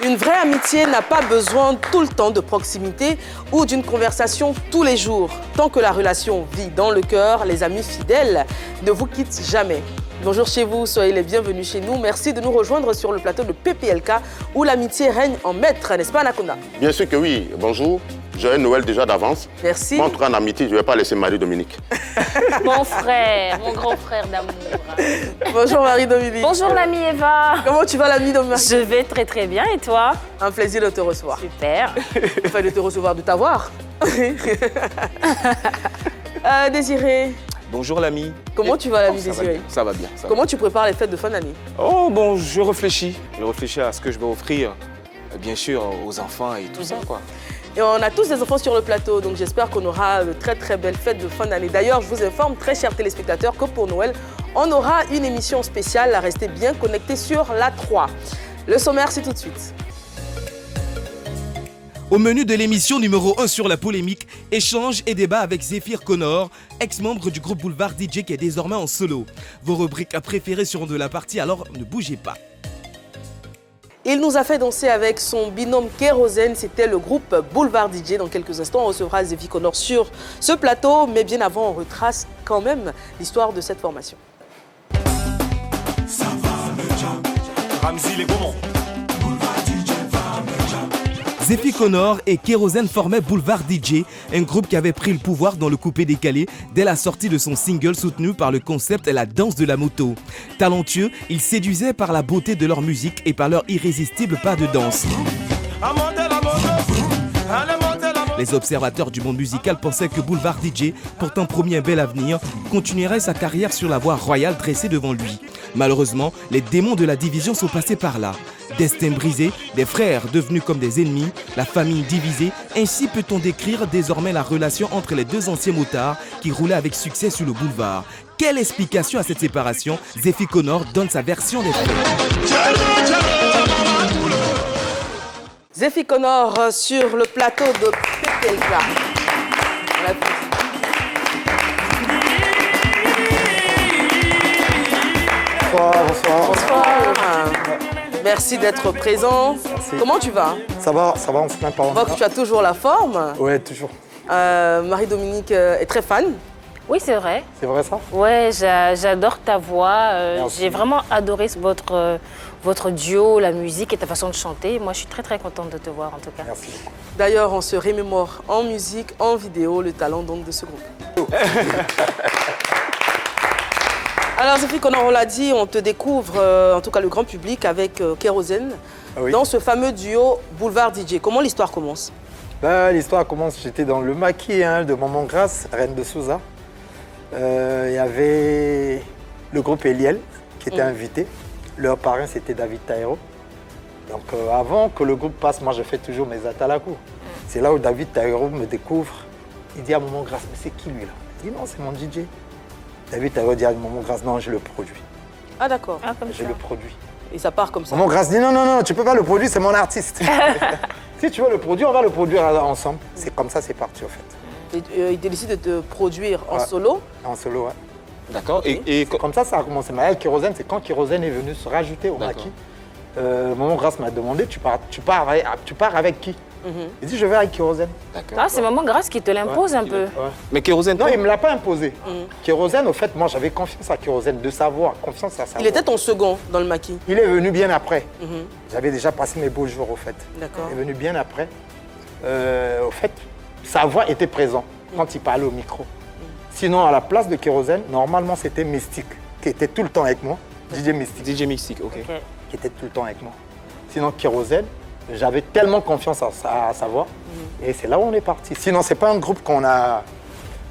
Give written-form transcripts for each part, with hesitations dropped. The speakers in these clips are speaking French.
Une vraie amitié n'a pas besoin tout le temps de proximité ou d'une conversation tous les jours. Tant que la relation vit dans le cœur, les amis fidèles ne vous quittent jamais. Bonjour chez vous, soyez les bienvenus chez nous. Merci de nous rejoindre sur le plateau de PPLK où l'amitié règne en maître, n'est-ce pas Anaconda? Bien sûr que oui. Bonjour. Joyeux Noël déjà d'avance. Merci. Montre en amitié, je ne vais pas laisser Marie-Dominique. Mon frère, mon grand frère d'amour. Bonjour Marie-Dominique. Bonjour l'amie Eva. Comment tu vas l'amie Dominique? Je vais très très bien et toi? Un plaisir de te recevoir. Super. Enfin de te recevoir, de t'avoir. Désiré. Bonjour l'ami. Comment tu vas l'ami Désiré? Ça va bien. Comment tu prépares les fêtes de fin d'année? Oh bon, je réfléchis. Je réfléchis à ce que je vais offrir, bien sûr, aux enfants et tout ça, quoi. Et on a tous des enfants sur le plateau, donc j'espère qu'on aura de très très belles fêtes de fin d'année. D'ailleurs, je vous informe, très chers téléspectateurs, que pour Noël, on aura une émission spéciale à rester bien connectés sur la 3. Le sommaire, c'est tout de suite. Au menu de l'émission numéro 1 sur la polémique, échange et débat avec Zéphyr Connor, ex-membre du groupe Boulevard DJ qui est désormais en solo. Vos rubriques préférées seront de la partie, alors ne bougez pas. Il nous a fait danser avec son binôme Kérosène, c'était le groupe Boulevard DJ. Dans quelques instants, on recevra Zéphyr Connor sur ce plateau, mais bien avant, on retrace quand même l'histoire de cette formation. Ça va le job. Ramzi les Gaumont. Zéphyr Connor et Kérosène formaient Boulevard DJ, un groupe qui avait pris le pouvoir dans le coupé-décalé dès la sortie de son single soutenu par le concept La danse de la moto. Talentueux, ils séduisaient par la beauté de leur musique et par leur irrésistible pas de danse. Les observateurs du monde musical pensaient que Boulevard DJ, pourtant promis un bel avenir, continuerait sa carrière sur la voie royale dressée devant lui. Malheureusement, les démons de la division sont passés par là. Destin brisé, des frères devenus comme des ennemis, la famille divisée, ainsi peut-on décrire désormais la relation entre les deux anciens motards qui roulaient avec succès sur le boulevard. Quelle explication à cette séparation? Zéphyr Connor donne sa version des faits. Zéphyr Connor sur le plateau de PPLK. Bonsoir. Merci d'être présent. Merci. Comment tu vas? Ça va, on se plaint pas. On voit que tu as toujours la forme. Ouais, toujours. Marie-Dominique est très fan. Oui, c'est vrai. C'est vrai ça? Ouais, j'adore ta voix. Merci. J'ai vraiment adoré votre duo, la musique et ta façon de chanter. Moi, je suis très très contente de te voir en tout cas. Merci beaucoup. D'ailleurs, on se remémore en musique, en vidéo, le talent donc de ce groupe. Alors, Zéphyr Connor, on l'a dit, on te découvre, en tout cas le grand public, avec Kérosène, Oui. dans ce fameux duo Boulevard DJ. Comment l'histoire commence? L'histoire commence, j'étais dans le maquis de Maman Grasse, Reine de Souza. Il y avait le groupe Eliel qui était invité. Leur parrain, c'était David Taïro. Donc avant que le groupe passe, moi je fais toujours mes atalakou. C'est là où David Taïro me découvre. Il dit à Maman Grasse, mais c'est qui lui là? Il dit non, c'est mon DJ. David Taïro dit à Maman Grasse, non, je le produis. Ah d'accord. Ah, comme Je ça. le produis. Et ça part comme ça. Maman Grasse dit non, tu peux pas le produire, c'est mon artiste. Si tu veux le produire, on va le produire ensemble. C'est comme ça, c'est parti au fait. Et, il décide de te produire en Ouais. solo. En solo, ouais. D'accord. Et Comme ça a commencé. Mais avec Kérosène, c'est quand Kérosène est venu se rajouter au D'accord. maquis. Maman Grasse m'a demandé, tu pars avec qui? Il dit, je vais avec Kérosène. D'accord. Ah, c'est Maman Grasse qui te l'impose un peu. Ouais. Mais Kérosène, Non, il ne me l'a pas imposé. Kérosène, au fait, moi j'avais confiance à Kérosène, de savoir, confiance à sa Il voix. était ton second dans le maquis. Il est venu bien après. J'avais déjà passé mes beaux jours, au fait. D'accord. Il est venu bien après. Au fait, sa voix était présente quand il parlait au micro. Sinon, à la place de Kérosène, normalement, c'était Mystique, qui était tout le temps avec moi. DJ Mystique, DJ Mystique, ok. Ok. qui était tout le temps avec moi. Sinon, Kérosène, j'avais tellement confiance à sa voix. Et c'est là où on est parti. Sinon, c'est pas un groupe qu'on a...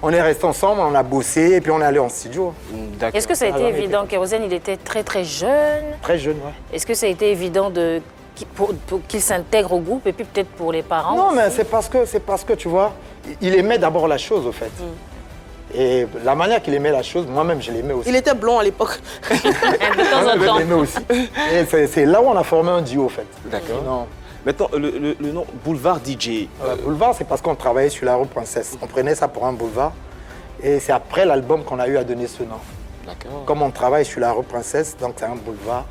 On est resté ensemble, on a bossé et puis on est allé en studio. D'accord. Est-ce que ça a été Alors, on évident? était- Kérosène, il était très très jeune. Très jeune, ouais. Est-ce que ça a été évident pour qu'il s'intègre au groupe et puis peut-être pour les parents Non, aussi? mais c'est parce que, tu vois, il aimait d'abord la chose, au fait. Et la manière qu'il aimait la chose, moi-même, je l'aimais aussi. Il était blond à l'époque. De temps Moi-même, en je temps. l'aimais aussi. Et c'est là où on a formé un duo, au fait. D'accord. Non. Maintenant, le nom Boulevard DJ. Boulevard, c'est parce qu'on travaillait sur la rue Princesse. On prenait ça pour un boulevard. Et c'est après l'album qu'on a eu à donner ce nom. D'accord. Comme on travaille sur la rue Princesse, donc c'est un boulevard.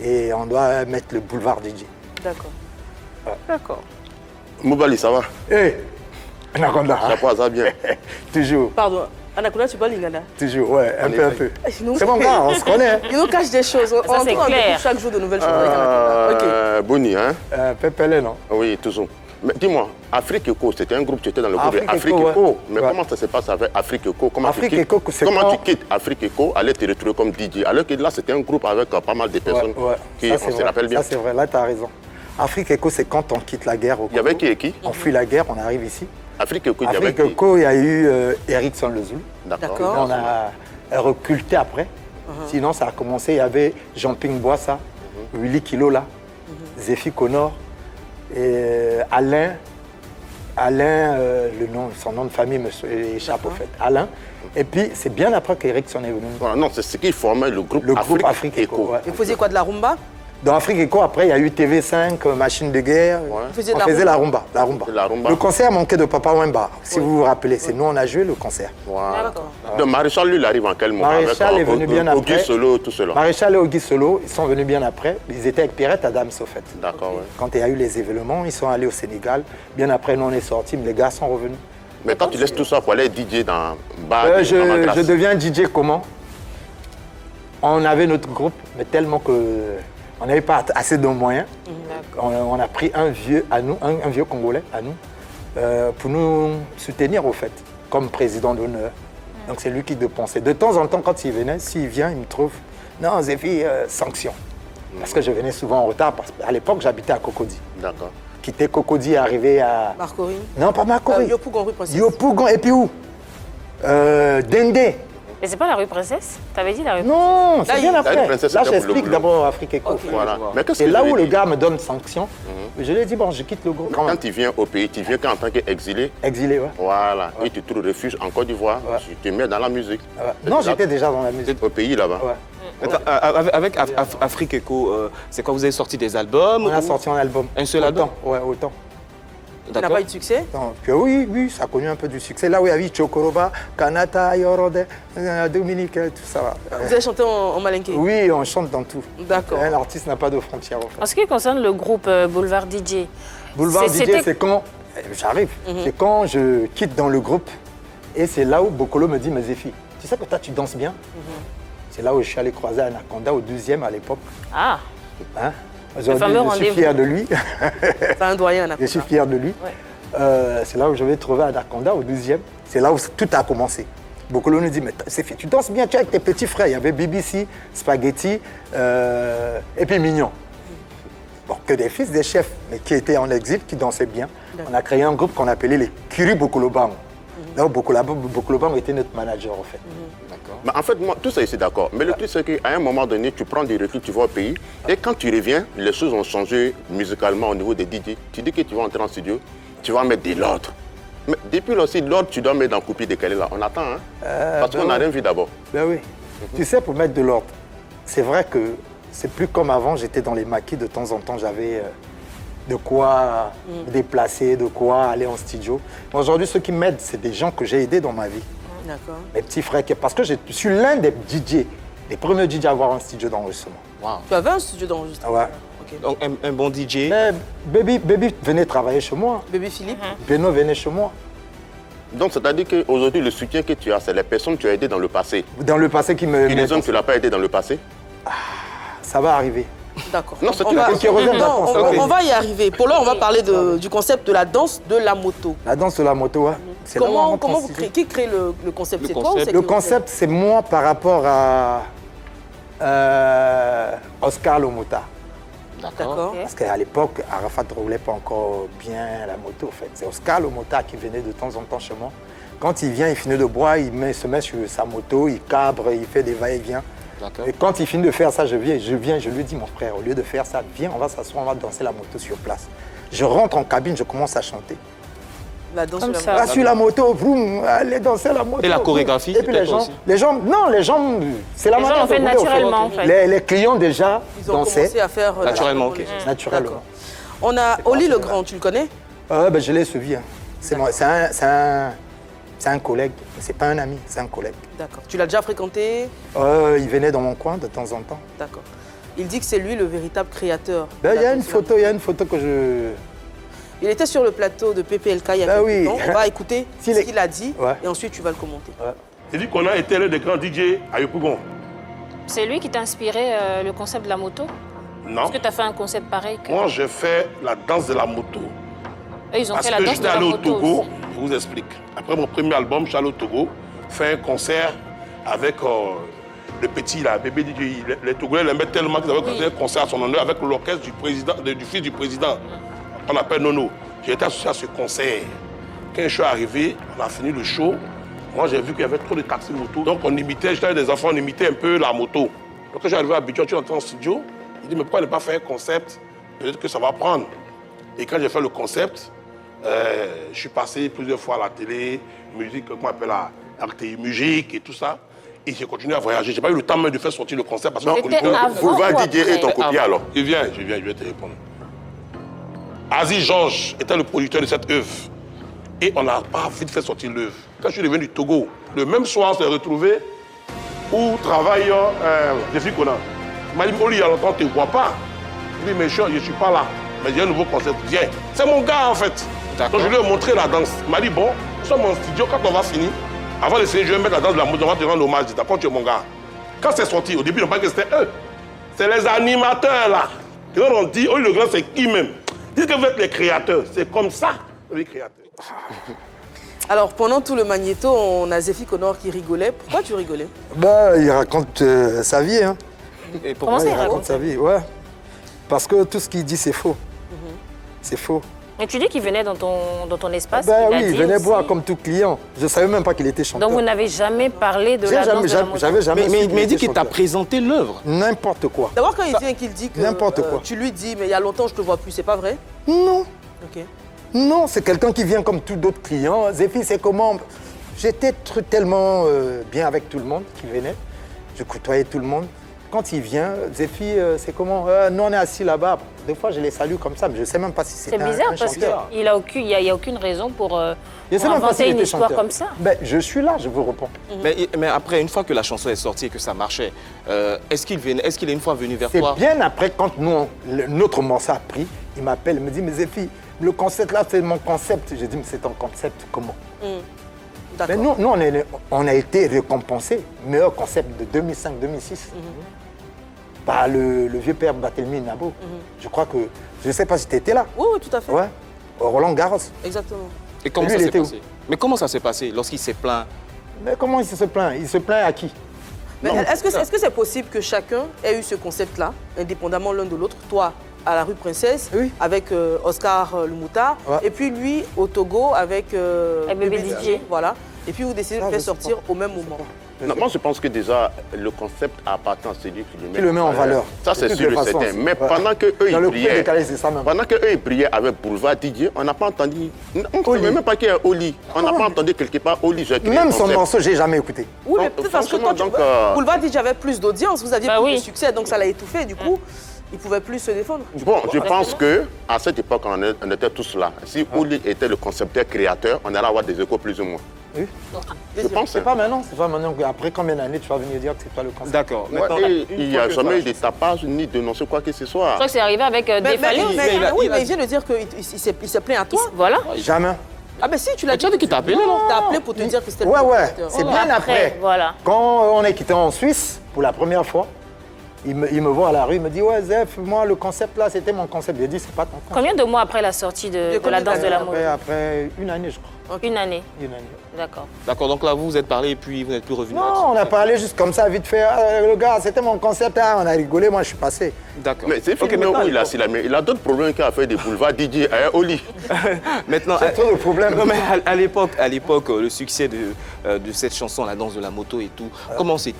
Et on doit mettre le boulevard DJ. D'accord. D'accord. Moubali, ça va? Hé, Anaconda. Ça passe ça bien. Toujours, Pardon, Anaconda, tu parles lingala? toujours, ouais, un peu, un peu. nous- C'est bon, gars, on se connaît. Il nous cache des choses. On Ça, c'est entend clair. chaque jour de nouvelles choses avec Anaconda. Ok. Boni, hein? Pépélé, non? Oui, toujours. Mais dis-moi, Afrique Eco, c'était un groupe, tu étais dans le groupe Afrique de Afrique Eco, Eco. ouais. Mais Ouais. comment ça se passe avec Afrique Eco? Comment Afrique tu quittes, Eco, c'est comment quand- tu quittes Afrique Eco, aller te retrouver comme DJ? Alors que là, c'était un groupe avec pas mal de personnes qui, Ça, on c'est se vrai. rappelle bien. Ça, c'est vrai, là, tu as raison. Afrique Eco, c'est quand on quitte la guerre au Il y avait Congo. qui et qui? On fuit la guerre, on arrive ici. Afrique Eco, il y avait Afrique qui? Eco, il y a eu Erickson Le Zoulou. D'accord. On a reculté après. Sinon, ça a commencé, il y avait Jean-Ping Boissa, Willy Kilola, Zéphie Connor, et Alain, son nom de famille me échappe au fait, Alain. Et puis, c'est bien après qu'Erickson est venu. Voilà, non, c'est ce qui formait le groupe Afrique Eco. Ouais. Et vous faisiez quoi, de la rumba? Dans Afrique Eco, après, il y a eu TV5, Machine de guerre. Vous faisiez de On la faisait rumba? la rumba. La rumba. Le concert manquait de Papa Wemba, si vous vous rappelez. C'est nous, on a joué le concert. Voilà. D'accord. Donc Maréchal, lui, il arrive en quel moment? Maréchal est venu bien après. Auguste Solo, tout cela. Maréchal et Auguste Solo, ils sont venus bien après. Ils étaient avec Pierrette Adams, au fait. D'accord, ouais. Quand il y a eu les événements, ils sont allés au Sénégal. Bien après, nous, on est sortis, mais les gars sont revenus. Mais quand tu laisses tout ça pour aller DJ dans bar, Je deviens DJ comment? On avait notre groupe, mais tellement que on n'avait pas assez de moyens. On a pris un vieux à nous, un vieux Congolais à nous, pour nous soutenir au fait, comme président d'honneur. Donc c'est lui qui dépensait. De temps en temps, quand il venait, s'il vient, il me trouve, non, Zéphie, sanction. Parce que je venais souvent en retard, parce qu'à l'époque, j'habitais à Cocody. D'accord. Quitter Cocody et arriver à... Marcory? Non, pas Marcory. Yopougon, rue Princesse. Yopougon, et puis où Dendé. Mais c'est pas la rue Princesse? T'avais dit la rue Non, Là, c'est bien il- après. Là, Là, Princesse, c'était pour le j'explique boulot. d'abord Afrique Eco. Ok. Voilà. Mais qu'est-ce Et que là je où veux le dire? gars me donne sanction, je lui ai dit, bon, je quitte le groupe quand même. Quand tu viens au pays, tu viens qu'en tant qu'exilé. Exilé, ouais. Voilà. Et tu trouves refuge en Côte d'Ivoire. Ouais. Tu te mets dans la musique. Ouais. Non, j'étais déjà dans la musique. Au pays là-bas. Ouais. Attends, avec Afrique Eco, c'est quand vous avez sorti des albums? On a ou- sorti un album. Un seul album? Ouais, autant. Il n'a D'accord. pas eu de succès? Donc, oui, oui, ça a connu un peu du succès. Là où il y avait Chokoroba, Kanata, Yorode, Dominique, tout ça. Vous avez chanté en malinké? Oui, on chante dans tout. D'accord. Un artiste n'a pas de frontières. En fait. En ce qui concerne le groupe Boulevard DJ, Boulevard c'était- DJ, c'est quand j'arrive. C'est quand je quitte dans le groupe. Et c'est là où Bokolo me dit, mais Zéphie, tu sais que toi, tu danses bien. C'est là où je suis allé croiser Anaconda au 12e à l'époque. Ah, Hein? Aujourd'hui, fameux je suis rendez-vous. fier de lui. C'est un doyen, Je Anaconda. suis fier de lui. C'est là où je vais trouver Anaconda au 12e. C'est là où tout a commencé. Bokolo nous dit, mais Zéphie, tu danses bien, tu es avec tes petits frères. Il y avait BBC, Spaghetti et puis Mignon. Bon, que des fils des chefs, mais qui étaient en exil, qui dansaient bien. On a créé un groupe qu'on appelait les Kiri Bokolobang. Là où Bokolobang était notre manager, en fait. Mais en fait, moi, tout ça, je suis d'accord. Mais le truc, c'est qu'à un moment donné, tu prends du recul, tu vas au pays. Et quand tu reviens, les choses ont changé musicalement au niveau des DJ. Tu dis que tu vas entrer en studio, tu vas mettre de l'ordre. Mais depuis là aussi, l'ordre, tu dois mettre dans le coupé de là. On attend, hein? Parce qu'on n'a rien vu d'abord. Ben oui. Tu sais, pour mettre de l'ordre, c'est vrai que c'est plus comme avant, j'étais dans les maquis, de temps en temps, j'avais de quoi me déplacer, de quoi aller en studio. Mais aujourd'hui, ceux qui m'aident, c'est des gens que j'ai aidés dans ma vie. D'accord. Mes petits frères, parce que je suis l'un des DJ, les premiers DJ à avoir un studio d'enregistrement. Tu avais un studio d'enregistrement? Ouais. Ok. Donc un bon DJ. Mais Baby venait travailler chez moi. Bébé Philippe? Beno venait chez moi. Donc, c'est-à-dire qu'aujourd'hui, le soutien que tu as, c'est les personnes que tu as aidées dans le passé. Dans le passé, qui me... Et les hommes, tu ne l'as pas aidé dans le passé. Ça va arriver. D'accord. Non, c'est On une va- question. Non, Ok. on va y arriver. Pour là, on va parler du concept de la danse de la moto. La danse de la moto, ouais. C'est là où on rentre Comment en vous studio. créez? Qui crée le concept? Le C'est toi ou concept. c'est Le qui concept, c'est moi par rapport à Oscar Lomota. D'accord. Ok. Parce qu'à l'époque, Arafat ne roulait pas encore bien la moto, en fait. C'est Oscar Lomota qui venait de temps en temps chez moi. Quand il vient, il finit de boire, se met sur sa moto, il cabre, il fait des va-et-vient. D'accord. Et quand il finit de faire ça, je viens, je lui dis, mon frère, au lieu de faire ça, viens, on va s'asseoir, on va danser la moto sur place. Je rentre en cabine, je commence à chanter. La danse Comme de la ça. moto. Là, sur la moto, vroom, allez danser la moto. Et la vroom. chorégraphie, Et puis les peut-être gens, aussi. les gens, non, les gens, c'est la Les gens manière l'ont fait de rouler, au naturellement, en fait. Les clients déjà Ils ont dansaient commencé à faire Naturellement, la ok. reconnaissance. naturellement. D'accord. On a Oli le Grand, tu le connais? Ben, je l'ai suivi. Hein. C'est un collègue, c'est pas un ami, c'est un collègue. D'accord. Tu l'as déjà fréquenté? Il venait dans mon coin de temps en temps. D'accord. Il dit que c'est lui le véritable créateur. Ben, de il la y a une danse de la photo, il y a une photo que Il était sur le plateau de PPLK il y a Ben quelques oui. temps. On va écouter ce S'il est- qu'il a dit Ouais. et ensuite tu vas le commenter. C'est dit qu'on a été l'un des grands DJ à Yopougon. C'est lui qui t'a inspiré le concept de la moto? Non. Est-ce que tu as fait un concept pareil que... Moi, j'ai fait la danse de la moto. Eux, ils ont Parce fait la que danse de j'étais la allé au moto Togo, aussi. je vous explique. Après mon premier album, je suis allé au Togo, faire un concert avec le petit, là, bébé DJ. Les Togolais l'aimaient tellement qu'ils avaient organisé un concert à son honneur avec l'orchestre du président, du fils du président, qu'on appelle Nono. J'ai été associé à ce concert. Quand je suis arrivé, on a fini le show. Moi, j'ai vu qu'il y avait trop de taxis moto. Donc, on imitait, j'étais avec des enfants, on imitait un peu la moto. Donc, quand je suis arrivé à Abidjan, je suis entré en studio. Il dit, mais pourquoi ne pas faire un concept? Peut-être que ça va prendre. Et quand j'ai fait le concept, je suis passé plusieurs fois à la télé, musique, comment on appelle la RTI Musique et tout ça. Et j'ai continué à voyager. J'ai pas eu le temps même de faire sortir le concept parce que C'était avant Boulevard ou Didier après? est ton copier alors. je vais te répondre. Aziz Georges était le producteur de cette œuvre. Et on n'a pas vite fait sortir l'œuvre. Quand je suis revenu du Togo, le même soir, on s'est retrouvé où travaille Défi Conan. Il m'a dit, Oli, il y a longtemps, tu ne vois pas. Je lui ai dit, mais je ne suis pas là. Mais j'ai un nouveau concept. Viens. C'est mon gars, en fait. Donc je lui ai montré la danse. Il m'a dit, bon, nous sommes en studio, quand on va finir, avant de finir, je vais mettre la danse de la mode, on va te rendre hommage. D'accord, tu es mon gars. Quand c'est sorti, au début, ils n'ont pas dit que c'était eux. C'est les animateurs, là. Et on dit, Oli le grand, c'est qui même? Dites que vous êtes les créateurs. C'est comme ça, les créateurs. Alors pendant tout le magnéto, on a Zéphie Connor qui rigolait. Pourquoi tu rigolais? Bah, il raconte sa vie, hein. Et Comment ça, Il il raconte raconte sa vie, ouais. Parce que tout ce qu'il dit, c'est faux. C'est faux. Mais tu dis qu'il venait dans ton espace? Ben il a oui, il dit venait aussi. boire comme tout client. Je ne savais même pas qu'il était chanteur. Donc vous n'avez jamais parlé de J'ai la jamais- danse de la moto? J'avais jamais Mais su il dit était qu'il t'a chanteur. présenté l'œuvre. N'importe quoi. D'abord quand il vient et qu'il dit que N'importe quoi. tu lui dis mais il y a longtemps je te vois plus, c'est pas vrai? Non, Ok. non, c'est quelqu'un qui vient comme tous d'autres clients. Zéphie, c'est comment? J'étais tellement bien avec tout le monde qui venait. Je côtoyais tout le monde. Quand il vient, Zéphie, c'est comment? Nous, on est assis là-bas. Des fois, je les salue comme ça, mais je ne sais même pas si C'est c'est un bizarre parce chanteur. qu'il n'y a aucune raison pour Je sais même pas inventer s'il une était histoire chanteur. comme ça. Ben, je suis là, je vous réponds. Mais après, une fois que la chanson est sortie et que ça marchait, est-ce qu'il est une fois venu vers C'est toi? bien après, quand notre morceau a pris, il m'appelle, il me dit, mais Zéphie, le concept là, c'est mon concept. J'ai dit, mais c'est ton concept, comment? Mais D'accord. nous on a été récompensés, meilleur concept de 2005-2006, par le vieux père Barthélemy Nabo. Je crois que, je ne sais pas si tu étais là, Oui, oui, tout à fait. ouais, Roland Garros. Exactement. Et comment Et lui, ça il s'est était où? passé? Mais comment ça s'est passé lorsqu'il s'est plaint? Mais comment il se plaint? Il se plaint à qui? Mais Non, est-ce que c'est possible que chacun ait eu ce concept-là, indépendamment l'un de l'autre? Toi, à la rue Princesse, Oui. avec Oscar Lumouta, Ouais. et puis lui, au Togo, avec Bébé DJ. Voilà. Et puis vous décidez de Ah, faire je sais sortir pas. au même moment. Non, moi, je pense que déjà, le concept appartient à celui qui le met en valeur. Ça, De c'est toutes sûr les et façons, certain. c'est- Mais ouais. pendant qu'eux, Dans ils le coupé brillaient, décalé, c'est ça même. pendant qu'eux, ils brillaient avec Boulevard Didier, on n'a pas entendu... On ne savait même pas qu'il y a Oli. On n'a pas entendu quelque part Oli. J'ai créé Même le son concept. morceau, j'ai jamais écouté. Oui, mais Donc, peut-être parce que toi, franchement, tu... donc, Boulevard DJ avait plus d'audience, vous aviez Bah plus oui. de succès, donc ça l'a étouffé. Du coup, il ne pouvait plus se défendre. Bon, je pense qu'à cette époque, on était tous là. Si Oli était le concepteur créateur, on allait avoir des échos plus ou moins. Oui. Je pense. C'est pas maintenant, c'est pas maintenant. Après combien d'années tu vas venir dire que c'est toi le concept? D'accord. Ouais, Maintenant, et il n'y a une fois que jamais eu ça- de tapage ni dénoncé quoi que ce Je soit. crois que c'est arrivé avec Mais, Défalé aussi. oui, mais il vient de dire qu'il s'est plaint à toi. Voilà. Jamais. Ah ben si, tu l'as Mais tu as dit qu'il t'a appelé, non? T'as appelé pour te dire que c'était Ouais, le ouais, producteur. c'est bien après. Voilà. Quand on est quitté en Suisse pour la première fois, il me voit à la rue, il me dit, ouais, Zef, moi, le concept là, c'était mon concept. J'ai dit, c'est pas ton concept. Combien de mois après la sortie de combien la danse de la d'années moto? Après une année, je crois. Une année. Une année. D'accord. D'accord, donc là, vous vous êtes parlé et puis vous n'êtes plus revenu. Non, on a parlé juste comme ça, vite fait. Ah, le gars, c'était mon concept, hein, on a rigolé, moi, je suis passé. D'accord. Mais c'est Ok, fini, maintenant, où il a d'autres problèmes qu'à faire des boulevards Didier à Oli. maintenant, C'est trop de problèmes. Non, mais à l'époque, le succès de cette chanson, La danse de la moto et tout, comment est-ce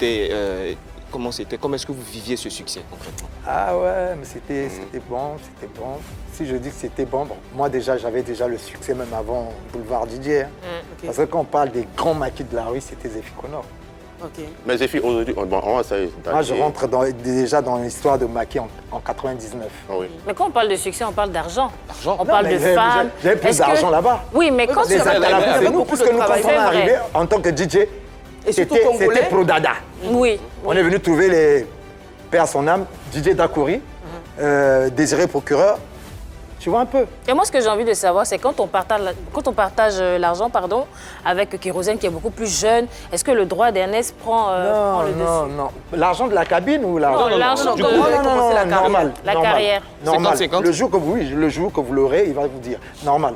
que vous viviez ce succès concrètement? Ah ouais, mais c'était bon, c'était bon. Si je dis que c'était bon, moi déjà, j'avais déjà le succès même avant Boulevard Didier. Hein. Parce que quand on parle des grands maquis de la rue, c'était Zéphie Connor. Ok. Mais Zéphie, aujourd'hui, on va essayer Moi, je rentre déjà dans l'histoire de maquis en 99. Ah oui. Mais quand on parle de succès, on parle d'argent. Argent? On parle de femmes. J'avais plus Est-ce que- d'argent là-bas. Oui, mais quand Les tu Atala, c'est nous, beaucoup de puisque nous, quand travail. on est C'est vrai. arrivé en tant que DJ, Et surtout c'était congolais. Pro Dada. Oui. On est venu trouver les pères son âme, DJ Dakouri, Désiré Procureur, Tu vois un peu? Et moi, ce que j'ai envie de savoir, c'est quand on partage l'argent, avec Kérosène qui est beaucoup plus jeune, est-ce que le droit d'Ernest prend le dessus? Non. L'argent de la cabine ou l'argent? Non, l'argent du de coup, la normal. carrière. Normal. 50-50. Le jour que vous l'aurez, il va vous dire normal.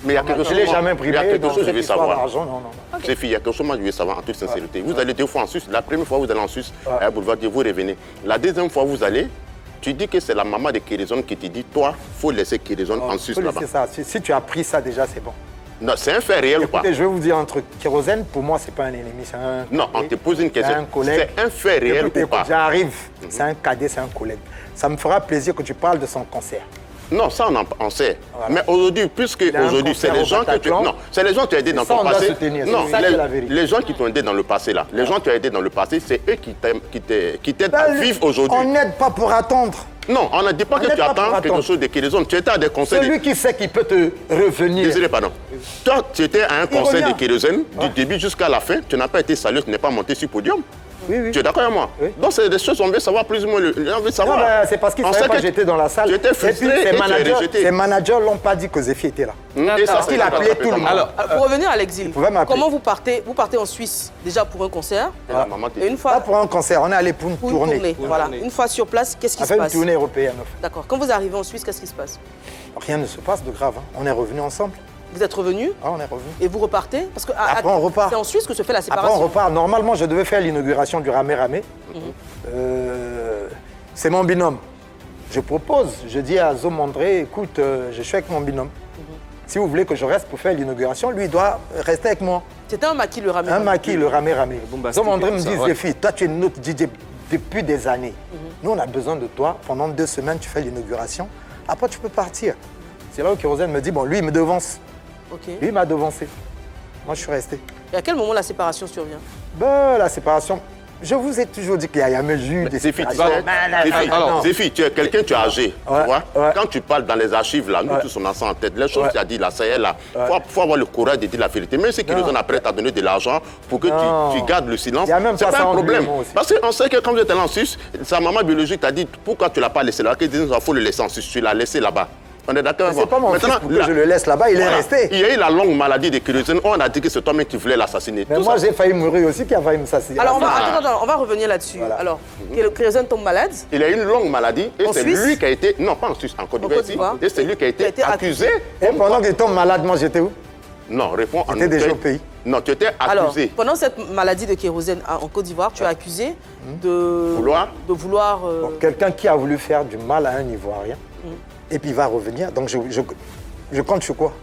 Mais il y a quelque chose, Je ne l'ai jamais il y a primé quelque dans chose que je cette veux histoire savoir. d'argent, non. C'est il y a quelque chose que je veux savoir en toute sincérité. Vous allez 2 fois en Suisse. La première fois, vous allez en Suisse, à Boulevard Dieu, vous revenez. La deuxième fois, vous allez, tu dis que c'est la maman de Kérosène qui te dit, toi, il faut laisser Kérosène en Suisse Faut là-bas. laisser ça. Si tu as pris ça déjà, c'est bon. Non, c'est un fait réel ou pas? Écoutez, je vais vous dire un truc. Kérosène, pour moi, c'est pas un ennemi, c'est un Non, on te pose une c'est question. un collègue. C'est un fait réel Écoute, ou pas? j'arrive. C'est un cadet, c'est un collègue. Ça me fera plaisir que tu parles de son cancer. Non, ça on sait. Voilà. Mais aujourd'hui, puisque Il a un aujourd'hui, c'est cancer les au gens que tu... Bataclan. Non, c'est les gens que tu as aidés dans ça, ton on doit passé. se tenir. C'est Non, ça qui est la vérité. les gens qui t'ont aidé dans le passé là, les gens que tu as aidés dans le passé, c'est eux qui t'aident à vivre aujourd'hui. On n'aide pas pour attendre. Non, on ne dit pas On que n'aide tu pas attends pour quelque attendre. chose de Kérosène. Tu étais à des conseils. Celui qui sait qu'il peut te revenir. Désolé, pardon. Toi, tu étais à un Il conseil de revient. Kérosène, du début jusqu'à la fin. Tu n'as pas été salué, tu n'es pas monté sur le podium. Oui. Tu es d'accord avec moi? Oui. Donc, c'est des choses qu'on veut savoir plus ou moins. On veut savoir. Non, mais c'est parce qu'il ne On savait sait pas que que j'étais dans la salle. tu étais Et puis, frustré et tu es rejeté. ses managers ne l'ont pas dit que Zéphie était là. Et ça, Parce c'est qu'il pas appelait attrapé tout le comme monde. ça. Alors, Pour revenir à l'exil, pouvez m'appeler. comment vous partez? Vous partez en Suisse déjà pour un concert Et la maman te et une dit, fois Pas pour un concert, on est allé pour une pour une tournée. tournée. Voilà. tournée. Une fois sur place, qu'est-ce qui On se fait une passe? tournée européenne. en fait. D'accord. Quand vous arrivez en Suisse, qu'est-ce qui se passe? Rien ne se passe de grave. Hein. On est revenus ensemble. Vous êtes revenu Ah, on est revenus. et vous repartez parce que Après, on repart. c'est en Suisse que se fait la Après, séparation. on repart. Normalement, je devais faire l'inauguration du Ramé Ramé. C'est mon binôme. Je propose, je dis à Zom André, écoute, je suis avec mon binôme. Si vous voulez que je reste pour faire l'inauguration, lui, il doit rester avec moi. C'était un maquis le ramé. Un maquis, le Ramé Ramé. bombastique Zom André me comme ça, dit, ouais. Zéphie, toi, tu es notre DJ depuis des années. Nous, on a besoin de toi. Pendant 2 semaines, tu fais l'inauguration. Après, tu peux partir. C'est là où Kérosène me dit, bon, lui, il me devance. Ok. Lui, il m'a devancé. Moi, je suis resté. Et à quel moment la séparation survient? Ben, la séparation, je vous ai toujours dit qu'il y a un mesure de Zéphie, tu séparation. sais, Zéphie, tu es quelqu'un, tu es âgé. Ouais, Tu vois? ouais. Quand tu parles dans les archives, là, nous Ouais. tous on a ça en tête. Les choses Ouais. que tu as dit là, ça y est là. Faut avoir le courage de dire la vérité. Même si Kérosène après t'a donné de l'argent pour que Non. tu gardes le silence, Il y a même c'est pas pas ça un entre problème. lui et moi aussi. Parce qu'on sait que quand vous êtes allé en Suisse, sa maman biologique t'a dit pourquoi tu l'as pas laissé là. Elle dit il faut le laisser en Suisse. Tu l'as laissé là-bas. On est d'accord? C'est pas mon fils pour que là- je le laisse là-bas, il est Voilà. resté. Il y a eu la longue maladie de Kérosène. On a dit que c'est toi-même qui voulais l'assassiner. Mais Tout moi, ça. j'ai failli mourir aussi, qui a failli me assassiner. Alors on va revenir là-dessus. Voilà. Alors, Kérosène tombe malade. Il a eu une longue maladie et En c'est Suisse? lui qui a été, non pas en Suisse, en Côte En d'Ivoire Côte ici, d'Ivoire. et c'est lui qui a été, été accusé. Et pendant qu'il tombe malade, moi, j'étais où? Non, réponds en J'étais déjà aucun- au pays. Non, tu étais Alors, accusé. pendant cette maladie de Kérosène en Côte d'Ivoire, tu es accusé de Vouloir vouloir Bon, quelqu'un qui a voulu faire du mal à un Ivoirien, et puis il va revenir. Donc, je compte sur quoi?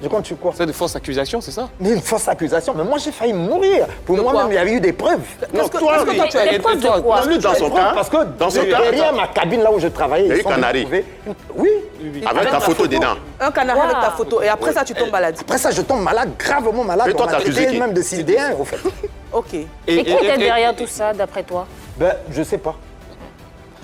Je compte sur quoi? C'est de fausses accusations, c'est ça? Mais une fausse accusation. Mais moi, j'ai failli mourir. Pour De moi-même, quoi? il y avait eu des preuves. Non, que- toi, est-ce que toi, tu as Des preuves de quoi? lui, dans son cas, Parce que dans son cas, derrière ma cabine, là où je travaillais, Il y a eu ils sont Canary. venus trouver Oui. avec ta photo dedans. un canari Wow. avec ta photo et après ça tu tombes malade. Après ça, je tombe malade, gravement malade. Et toi, On t'as m'a accusé traité qui? même de sidéen, au fait. Ok. Et qui était derrière tout ça, d'après toi? Ben, je sais pas.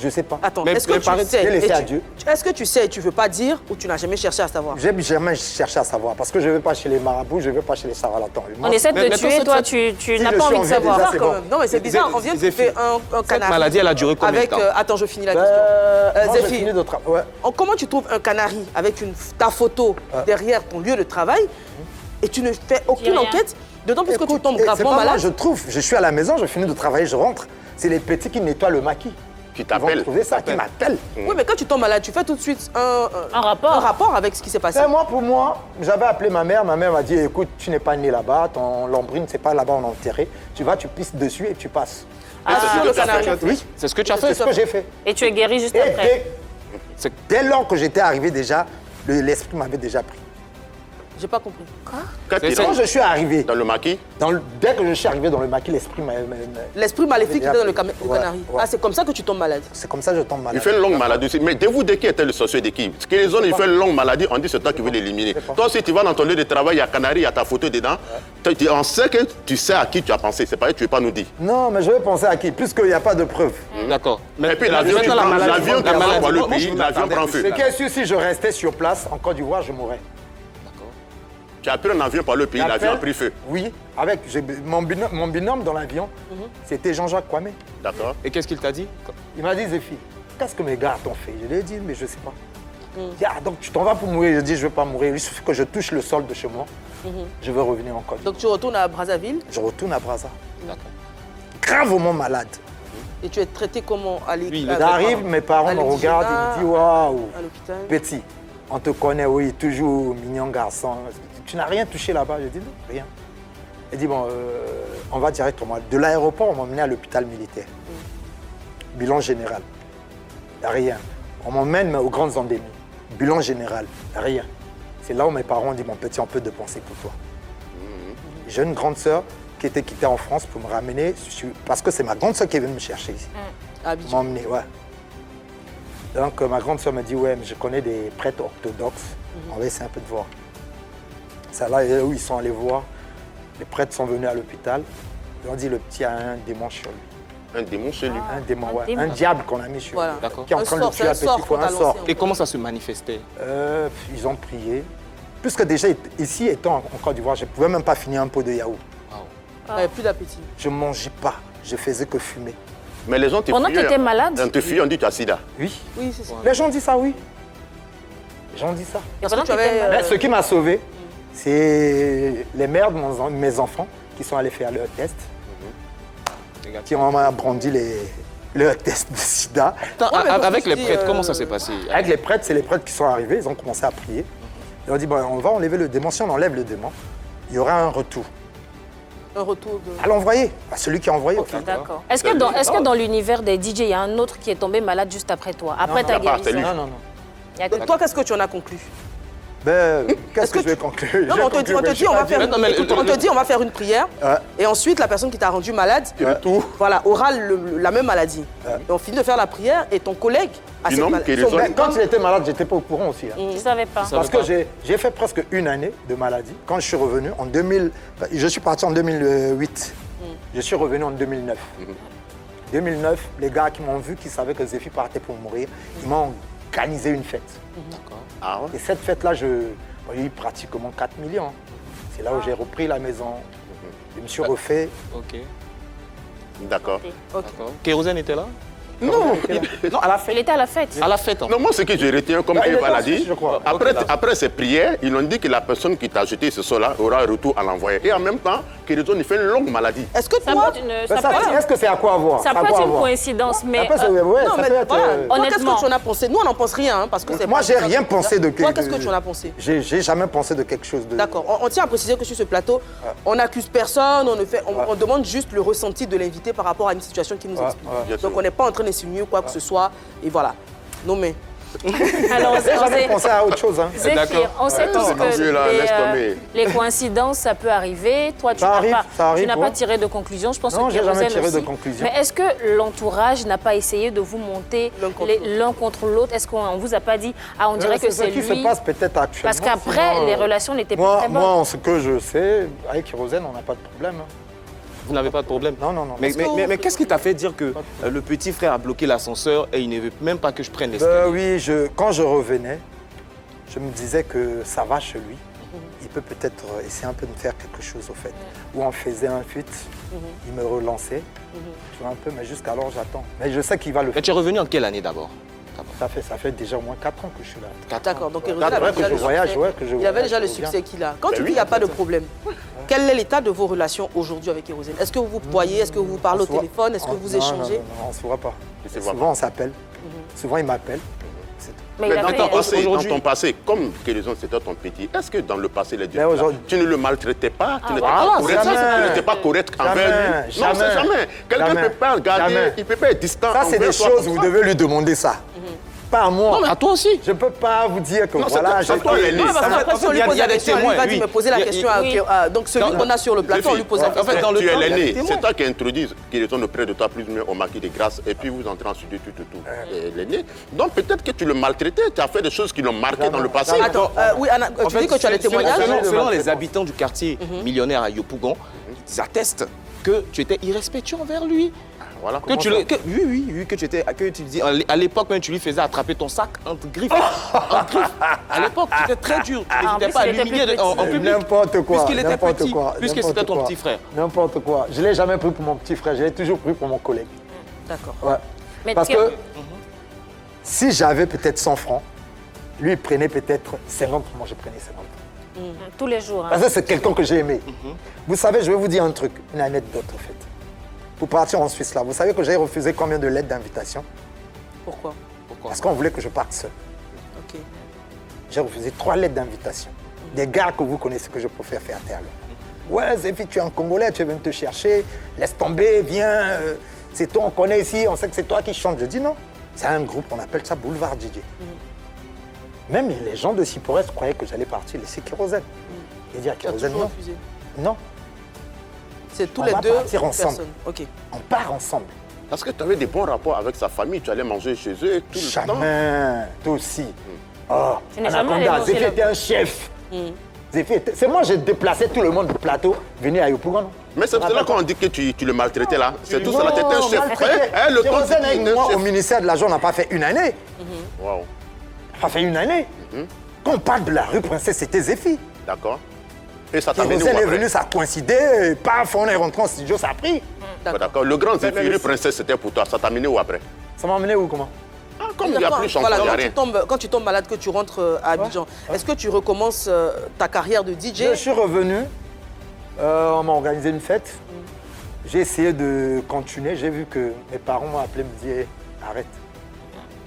Je sais pas. Attends, Mais- est-ce que mais tu paraît- sais j'ai laissé et à tu- Dieu. Est-ce que tu sais et tu veux pas dire ou tu n'as jamais cherché à savoir? J'ai jamais cherché à savoir parce que je ne vais pas chez les marabouts, je ne vais pas chez les sarlatans. On essaie de Mais te attends, tuer, cette- toi, tu Si n'as je pas suis envie en de vie, savoir. déjà, Bizarre c'est quand bon. même. Non mais c'est bizarre, on vient de Zéphie, tuer un Cette canari. maladie, elle a duré combien de Avec, temps? attends, je finis la Ben, question. moi, j'ai Zéphie, fini de travailler. Ouais. comment tu trouves un canari avec ta photo derrière ton lieu de travail et tu ne fais aucune rien. enquête, d'autant plus que tu Écoute, tombes c'est gravement pas moi, malade. je trouve, je suis à la maison, je finis de travailler, je rentre. C'est les petits qui nettoient le maquis. Qui Ils vont t'appelle. trouver ça, qui m'appellent. Oui, mais quand tu tombes malade, tu fais tout de suite Un rapport. avec ce qui s'est passé. Et moi, pour moi, j'avais appelé ma mère m'a dit, écoute, tu n'es pas né là-bas, ton lombrine, c'est pas là-bas on a enterré. Tu vas, tu pisses dessus et tu passes. Ah, sur le canari. Oui, C'est ce que tu as c'est fait? ce que j'ai fait. Et tu es guéri juste Et après. C'est- dès lors que j'étais arrivé déjà, l'esprit m'avait déjà pris. J'ai pas compris. Quand il Quand rentre je suis arrivé, dans le maquis, dès que je suis arrivé dans le maquis, l'esprit m'a... L'esprit maléfique Déjà était dans le pris. au Ouais, canari. ouais. Ah, c'est comme ça que tu tombes malade. C'est comme ça que je tombe il malade. fait une longue maladie aussi. Mais vous, de qui était le sorcier de qui? Parce que les autres, il fait une longue maladie, on dit c'est toi qui veux l'éliminer. pas. Toi, si tu vas dans ton lieu de travail, il y a Canary, il y a ta photo dedans, on sait que tu sais à qui tu as pensé. C'est pas vrai, tu ne veux pas nous dire. Non, mais je vais penser à qui, puisqu'il n'y a pas de preuves. D'accord. Et puis l'avion, tu Maintenant, prends- maladie, l'avion, tu la vas maladie. voir le Moi, je pays, me l'avion m'attendais prend plus. feu. Ce qui est sûr, si je restais sur place, en Côte d'Ivoire, je mourrais. Tu as pris un avion par le pays, l'avion a pris feu. Oui, avec mon binôme dans l'avion, c'était Jean-Jacques Kwame. D'accord. Et qu'est-ce qu'il t'a dit? Il m'a dit, Zéphie, qu'est-ce que mes gars t'ont fait? Je lui ai dit, mais je ne sais pas. Il dit, ah, donc tu t'en vas pour mourir. Je dis, je ne veux pas mourir. Il suffit que je touche le sol de chez moi. Je veux revenir en Côte d'Ivoire. Donc tu retournes à Brazzaville Je retourne à Brazza. D'accord. Gravement malade. et tu es traité comment à Oui, l'école? J'arrive, mes parents me regardent et me disent, waouh, À l'hôpital. petit, on te connaît, oui, toujours mignon garçon. Tu n'as rien touché là-bas? Je dis, non, rien. Il dit, bon, on va directement. De l'aéroport, on m'a emmené à l'hôpital militaire. Bilan général, rien. On m'emmène aux grandes endémies. Bilan général, rien. C'est là où mes parents ont dit, mon petit, on peut dépenser pour toi. J'ai une grande sœur qui était quittée en France pour me ramener, parce que c'est ma grande sœur qui est venue me chercher ici. À Abidjan. M'emmener, ouais. Donc ma grande sœur m'a dit, ouais, mais je connais des prêtres orthodoxes, on va essayer un peu de voir. C'est là où ils sont allés voir. Les prêtres sont venus à l'hôpital. Ils ont dit, le petit a un démon sur lui. Un démon chez lui. Un démon, ouais. démon. Un diable qu'on a mis sur Voilà. lui. D'accord. Qui est en Un train de sort, tuer c'est un un petit sort peu, qu'on un t'a sort. lancé. Et comment ça se manifestait? Ils ont prié. Puisque déjà, ici, étant en Côte d'Ivoire, je ne pouvais même pas finir un pot de yaourt. Tu n'avais plus d'appétit. Je ne mangeais pas. Je faisais que fumer. Mais les gens te Pendant que tu étais malade? On te fuit, on dit tu as sida. Oui. Oui, c'est ça. Les gens disent ça, oui. Les gens disent ça. Parce que Pendant tu que tu étais avais... Mais ce qui m'a sauvé, c'est les mères de mes enfants qui sont allés faire leur test, qui ont brandi leur test de sida. Attends, Ouais, mais avec faut les aussi, prêtres, comment ça s'est passé? Avec les prêtres, c'est les prêtres qui sont arrivés, ils ont commencé à prier. Ils ont dit, bon, on va enlever le démon. Si on enlève le démon, il y aura un retour. Un retour de... À l'envoyer, à celui qui a envoyé. au fait. D'accord. Est-ce que dans l'univers des DJ, il y a un autre qui est tombé malade juste après toi, après ta non, pas, c'est guérison? lui. Non, non, non. Il y a que- Donc, toi, qu'est-ce que tu en as conclu? Ben, qu'est-ce Est-ce que que je vais tu- conclure? Non, Je mais on te conclure, dit, je on vais va pas faire dire- Non, mais on te dit, on va faire une prière. Ouais. Et ensuite, la personne qui t'a rendu malade, voilà, aura la même maladie. Et on finit de faire la prière et ton collègue a Une cette homme maladie. qui résonne. Mais quand il était malade, j'étais pas au courant aussi. hein. Je ne savais pas. Parce que j'ai fait presque une année de maladie. Quand je suis revenu en 2000, je suis parti en 2008. Je suis revenu en 2009. 2009, les gars qui m'ont vu, qui savaient que Zéphie partait pour mourir, ils m'ont organisé une fête. Ah ouais. Et cette fête-là, j'ai eu pratiquement 4 millions. C'est là où j'ai repris la maison. Je me suis refait. Ok, D'accord. d'accord. Kérosène était là? Non, Non, à la fête. Il était à la fête. À la fête, en fait. Non, moi, ce que je retiens, comme Bah, il est Eva l'a parti, dit, je crois. après ces prières, ils ont dit que la personne qui t'a jeté ce sort-là aura un retour à l'envoyer. Et en même temps, Kérizon, il fait une longue maladie. Est-ce que Ça toi... peut être une, Ben, ça ça, peut être- est-ce que c'est à quoi voir? ça C'est à peut quoi être une voir? coïncidence, mais Après, ouais, Non, ça mais peut être, voilà. Toi, qu'est-ce Honnêtement. que tu en as pensé? Nous, on n'en pense rien, hein, parce que c'est Moi, pas- j'ai rien pensé de Toi, qu'est-ce que tu en as pensé? J'ai jamais pensé de quelque chose de. D'accord. On tient à préciser que sur ce plateau, on n'accuse personne, on demande juste le ressenti de l'invité par rapport à une situation qui nous explique. Bien sûr. Donc, on n'est pas en train d'insinuer quoi que ce soit. Et voilà. Non, mais... alors, J'ai jamais pensé à autre chose. Hein. Zéphyr, D'accord. on sait tous Attends, Dieu, là, laisse tomber. que les coïncidences, ça peut arriver. Toi, tu Ça n'as arrive, pas, ça arrive, tu n'as pas ouais. tiré de conclusion. Je pense Non, que j'ai jamais Kérosène tiré de aussi. conclusion. Mais est-ce que l'entourage n'a pas essayé de vous monter L'un contre l'autre. l'un contre l'autre? Est-ce qu'on vous a pas dit, ah, on dirait que ce c'est qui lui? se passe peut-être actuellement. Parce qu'après, sinon, les relations n'étaient plus moi, très bonnes. moi, ce que je sais, avec Kérosène, on n'a pas de problème. hein. Vous n'avez pas de problème? Non, non, non. Mais qu'est-ce qui t'a fait dire que le petit frère a bloqué l'ascenseur et il ne veut même pas que je prenne l'escalier? Oui, quand je revenais, je me disais que ça va chez lui. Il peut peut-être essayer un peu de faire quelque chose au fait. Ou on faisait un feat, il me relançait. Tu vois un peu, mais jusqu'alors j'attends. Mais je sais qu'il va le Mais faire. tu es revenu en quelle année d'abord? Ça fait déjà au moins 4 ans que je suis là. D'accord. Donc, Kérosène Quatre avait ans que déjà je le voyage, succès. ouais, que je Il avait voyage, déjà le je reviens. succès qu'il a. Quand tu dis oui, qu'il n'y a pas de problème, quel est l'état de vos relations aujourd'hui avec Kérosène? Est-ce que vous vous voyez? Est-ce que vous vous parlez On au se voit- téléphone? Est-ce que vous non, échangez? Non, on ne se voit pas. se voit Souvent, on s'appelle. Souvent, il m'appelle. C'est tout. Mais Mais il a dans fait- ton passé, comme Kérizon c'était ton petit, est-ce que dans le passé, les dieux, Mais aujourd'hui- tu ne le maltraitais pas, tu n'étais voilà, pas correct, jamais. tu n'étais pas correct envers lui? Non, c'est jamais. Quelqu'un ne Jamais. peut pas regarder, Jamais. il ne peut pas être distant. Ça, c'est envers des toi choses, comme vous ça. devez lui demander ça. Pas à moi. Non, mais à toi aussi. Je ne peux pas vous dire que Non, voilà, c'est toi l'aîné. Ouais, parce Ça, qu'après, si on il y lui a- pose il y a la des question, lui témoins, va dire, oui. mais poser la Il y a- question à... oui. Donc, celui Non, qu'on a sur le plateau, on lui pose la En question. fait, Dans le tu es temps, il y a des l'aîné. témoins. C'est toi qui introduis Kérizon auprès de toi plus ou moins au marquis de grâce et puis vous entrez en studio tout. Et l'aîné. Donc peut-être que tu le maltraitais, tu as fait des choses qui l'ont marqué dans le passé. Attends, oui, Anna, tu dis que tu as des témoignages. Selon les habitants du quartier millionnaire à Yopougon, ils attestent que tu étais irrespectueux envers lui. Voilà. Que tu, oui, que tu dis, à l'époque, même, tu lui faisais attraper ton sac entre griffes. Entre griffes. À l'époque, tu étais très dur. Tu en n'hésitais plus, pas à il était l'humilier plus en petit. public. N'importe quoi. Puisqu'il était n'importe petit, quoi, puisque n'importe c'était ton quoi. petit frère. N'importe quoi. Je ne l'ai jamais pris pour mon petit frère, je l'ai toujours pris pour mon collègue. D'accord. Ouais. Mais Parce Kér- que si j'avais peut-être 100 francs, Lui, il prenait peut-être 50, moi je prenais 50. Tous les jours. Hein. Parce que c'est quelqu'un que j'ai aimé. Vous savez, je vais vous dire un truc, une anecdote en fait. Pour partir en Suisse là, vous savez que j'ai refusé combien de lettres d'invitation? Pourquoi? Parce qu'on voulait que je parte seul. Ok. J'ai refusé 3 lettres d'invitation. Des gars que vous connaissez que je préfère faire taire. Ouais, Zéfi, tu es un Congolais, tu es venu te chercher, laisse tomber, viens, c'est toi, on connaît ici, on sait que c'est toi qui chantes. Je dis non, c'est un groupe, on appelle ça Boulevard DJ. Même les gens de Sipores croyaient que j'allais partir laisser Kérosène. Et dire à Tu as Kérosène, toujours non. refusé. Non, C'est tous On les va deux partir ensemble. personnes. Ok. on part ensemble. Parce que tu avais des bons rapports avec sa famille, tu allais manger chez eux tout le temps. Jamais, toi aussi. Oh, Tu n'es jamais allé Anaconda, manger Zéfi là-bas. était un chef. C'est moi, j'ai déplacé tout le monde du plateau, venir à Yopougon. Mais c'est là qu'on dit que tu le maltraitais là. C'est tout cela, tu étais un chef. Maltraité. Hein, le temps Kérosène avec était un moi au chef. ministère de l'Argent, on n'a pas fait une année. Waouh, Pas fait une année. Quand on parle de la rue Princesse, c'était Zéfi. d'accord. Et ça t'a amené où Kérosène est après? venu, ça a coïncidé, paf, on est rentré en studio, ça a pris. D'accord. Le grand Zéphiri Princesse, c'était pour toi. Ça t'a amené où après? Ça m'a emmené où, comment? Ah, comme il n'y a plus chanteur, Voilà, il n'y a rien. quand tu tombes malade, que tu rentres à Abidjan, est-ce que tu recommences ta carrière de DJ? Je suis revenu, on m'a organisé une fête. J'ai essayé de continuer, j'ai vu que mes parents m'ont appelé, me dit arrête.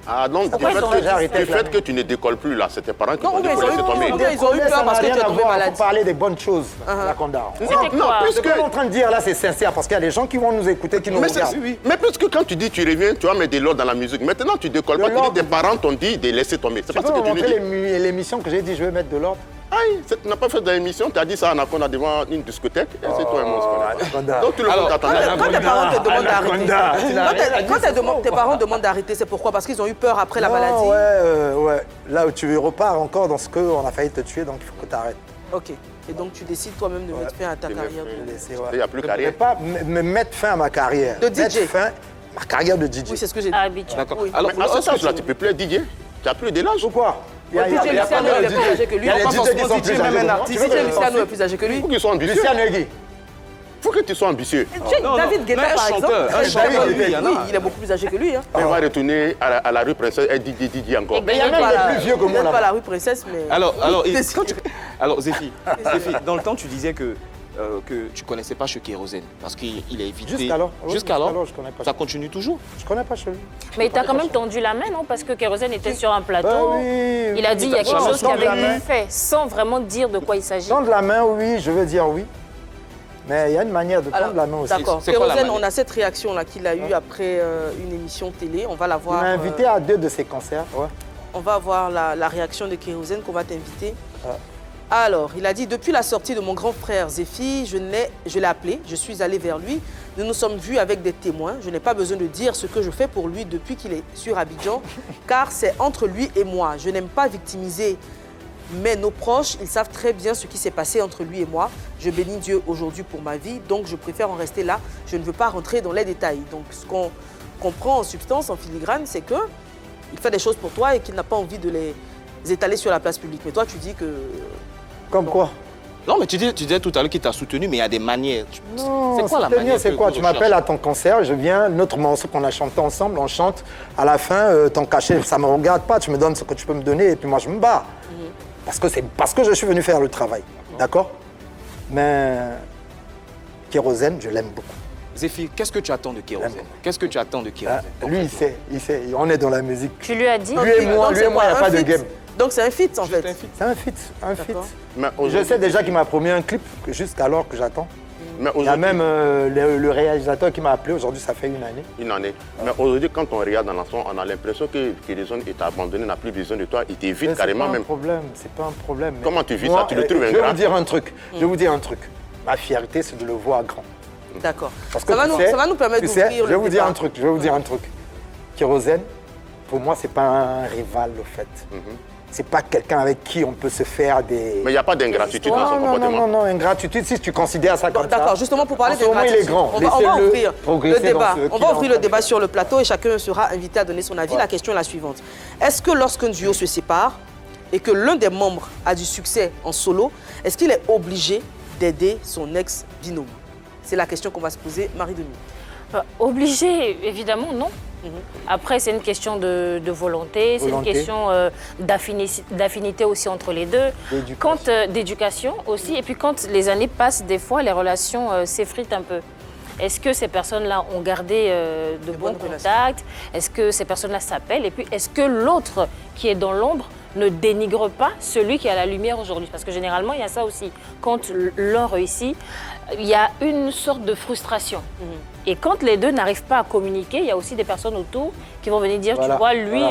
Ah, donc du Pourquoi ils ont fait arrêté que tu ne décolles plus là, c'est tes parents qui Non, t'ont dit mais faut ils ont laisser eu tomber. peur. Ils ont eu peur parce que tu es tombé malade. Il faut parler des bonnes choses, la Conda. C'était Non, quoi Ce puisque... qu'on est en train de dire là, c'est sincère parce qu'il y a des gens qui vont nous écouter, qui nous Mais, regardent. mais puisque quand tu dis tu reviens, tu vas mettre de l'ordre dans la musique. Maintenant, tu décolles De pas, tu dis l'ordre. tes parents t'ont dit de laisser tomber. C'est Tu parce peux que me tu nous montrer dis. l'émission que j'ai dit je vais mettre de l'ordre? Aïe, tu n'as pas fait d'émission, tu as dit ça à Anaconda devant une discothèque. Et c'est toi et moi, on se connaît. Anaconda. Donc tout le monde t'attendait. Quand tes parents te demandent d'arrêter, Anaconda. quand tes parents demandent d'arrêter, c'est pourquoi? Parce qu'ils ont eu peur après la maladie? Ouais. Là où tu repars encore dans ce qu'on a failli te tuer, donc il faut que tu arrêtes. Ok. Et donc tu décides toi-même de mettre fin à ta Tu carrière. mets de- Laisser, Il n'y a plus Je ne carrière. pas me mettre fin à ma carrière. De DJ. Mettre fin à ma carrière de DJ. Oui, c'est ce que j'ai dit. À Abidjan. D'accord. Oui. Alors, Mais à cet âge-là, tu peux plus être DJ. Tu n'as plus de l'âge. Pourquoi? Il y a DJ Luciano, combien il de est plus âgé que lui. Il y a les Pas DJ qui forcément sont DJ, plus même âgés un que moi. artiste. Tu veux DJ que- Luciano est plus âgé que Il lui. faut qu'ils soient ambitieux. Lucien Negui. Il faut que tu sois ambitieux. Tu sais, David Guetta, mais un par exemple, chanteur, un chanteur, oui, il y en a. oui, il est beaucoup plus âgé que lui. Hein. On va retourner à la rue Princesse et DJ encore. Mais il y a même les plus vieux que moi Peut-être pas là. la rue Princesse, mais... Alors, Qu'est-ce que tu- Zéfi, dans le temps, tu disais que tu ne connaissais pas chez Kérosène parce qu'il est évité. Jusqu'alors. Oui, Jusqu'alors, je connais pas. ça continue toujours. Je connais pas chez lui. Mais il t'a quand même tendu la main, non? Parce que Kérosène était sur un plateau. Bah oui, Il a dit il y a quelque Tendre chose qui avait la main. été fait, sans vraiment dire de quoi il s'agit. Tendre la main, oui, je veux dire oui. Mais il y a une manière de Alors, tendre la main aussi. d'accord. C'est quoi la Kérosène, manière? on a cette réaction-là qu'il a eue après une émission télé. On va la Il voir. m'a invité à 2 de ses concerts. Ouais. On va voir la réaction de Kérosène qu'on va t'inviter. Ah. Alors, il a dit, depuis la sortie de mon grand frère Zéfi, je l'ai appelé, je suis allé vers lui. Nous nous sommes vus avec des témoins. Je n'ai pas besoin de dire ce que je fais pour lui depuis qu'il est sur Abidjan, car c'est entre lui et moi. Je n'aime pas victimiser, mais nos proches, ils savent très bien ce qui s'est passé entre lui et moi. Je bénis Dieu aujourd'hui pour ma vie, donc je préfère en rester là. Je ne veux pas rentrer dans les détails. Donc, ce qu'on comprend en substance, en filigrane, c'est que il fait des choses pour toi et qu'il n'a pas envie de les étaler sur la place publique. Mais toi, tu dis que... Comme quoi? Non, mais tu disais tout à l'heure qu'il t'a soutenu, mais il y a des manières. Non, C'est quoi la soutenir, manière c'est que quoi? tu Tu m'appelles recherches? à ton concert, je viens, notre morceau qu'on a chanté ensemble, on chante. À la fin, ton cachet, ça ne me regarde pas, tu me donnes ce que tu peux me donner et puis moi je me bats. Parce que je suis venu faire le travail. D'accord? Mais Kérosène, je l'aime beaucoup. Zéfi, qu'est-ce que tu attends de Kérosène? Qu'est-ce que tu attends de Ah, Kérosène? lui, il sait, on est dans la musique. Tu lui as dit Lui et moi, Donc, il c'est n'y a un pas de feat. game. Donc, c'est un feat, en fait. C'est un feat, un feat. D'accord. Mais Je aujourd'hui- sais déjà qu'il m'a promis un clip jusqu'alors que j'attends. mais Il y a aujourd'hui- même le réalisateur qui m'a appelé, aujourd'hui ça fait une année. Une année. Mais aujourd'hui, quand on regarde dans l'ensemble, on a l'impression que les zones est abandonné, n'a plus besoin de toi, il t'évite Mais carrément c'est même. pas un problème, c'est pas un problème. Mais Comment tu vis moi, ça? Tu le trouves Je vais ingrat? vous dire un truc, je vais vous dire un truc. Ma fierté, c'est de le voir grand. D'accord. Parce que Ça va tu nous- sais- ça va nous permettre tu sais, d'ouvrir je vais le vous dire débat. un truc, je vais vous dire un truc. Kérosène, pour moi, c'est pas un rival, au fait. C'est pas quelqu'un avec qui on peut se faire des... Mais il n'y a pas d'ingratitude dans son non, comportement. non, ingratitude, si tu considères ça comme ça. D'accord, justement pour parler en ce moment, il est grand. on va ouvrir Laissez-le progresser le débat. dans ce On qu'il va est ouvrir en le train débat de sur le plateau et chacun sera invité à donner son avis. La question est la suivante. Est-ce que lorsqu'un duo se sépare et que l'un des membres a du succès en solo, est-ce qu'il est obligé d'aider son ex-binôme? C'est la question qu'on va se poser, Marie-Denis. Obligé, évidemment, non. Après, c'est une question de volonté, c'est une question d'affinité aussi entre les deux. D'éducation aussi. Et puis quand les années passent, des fois, les relations s'effritent un peu. Est-ce que ces personnes-là ont gardé de bons contacts? Est-ce que ces personnes-là s'appellent? Et puis, est-ce que l'autre qui est dans l'ombre ne dénigre pas celui qui est à la lumière aujourd'hui? Parce que généralement, il y a ça aussi. Quand l'un réussit, il y a une sorte de frustration. Et quand les deux n'arrivent pas à communiquer, il y a aussi des personnes autour qui vont venir dire, tu vois, lui,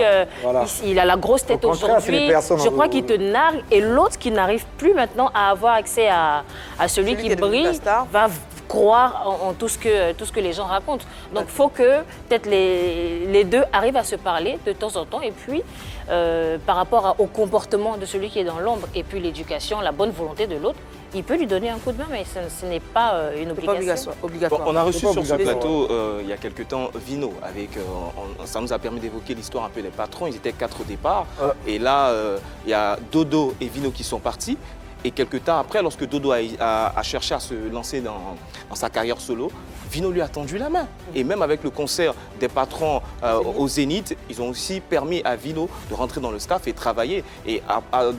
il a la grosse tête aujourd'hui, je crois qu'il te nargue. Et l'autre qui n'arrive plus maintenant à avoir accès à celui qui brille, va croire en tout ce que les gens racontent. Donc il faut que peut-être les deux arrivent à se parler de temps en temps. Et puis, par rapport au comportement de celui qui est dans l'ombre, et puis l'éducation, la bonne volonté de l'autre, il peut lui donner un coup de main, mais ce n'est pas une obligation. Pas obligatoire. Bon, on a reçu sur ce plateau, il y a quelque temps, Vino. Ça nous a permis d'évoquer l'histoire un peu des patrons. Ils étaient 4 au départ. Et là, il y a Dodo et Vino qui sont partis. Et quelques temps après, lorsque Dodo a cherché à se lancer dans sa carrière solo, Vino lui a tendu la main. Et même avec le concert des patrons au Zénith, ils ont aussi permis à Vino de rentrer dans le staff et travailler et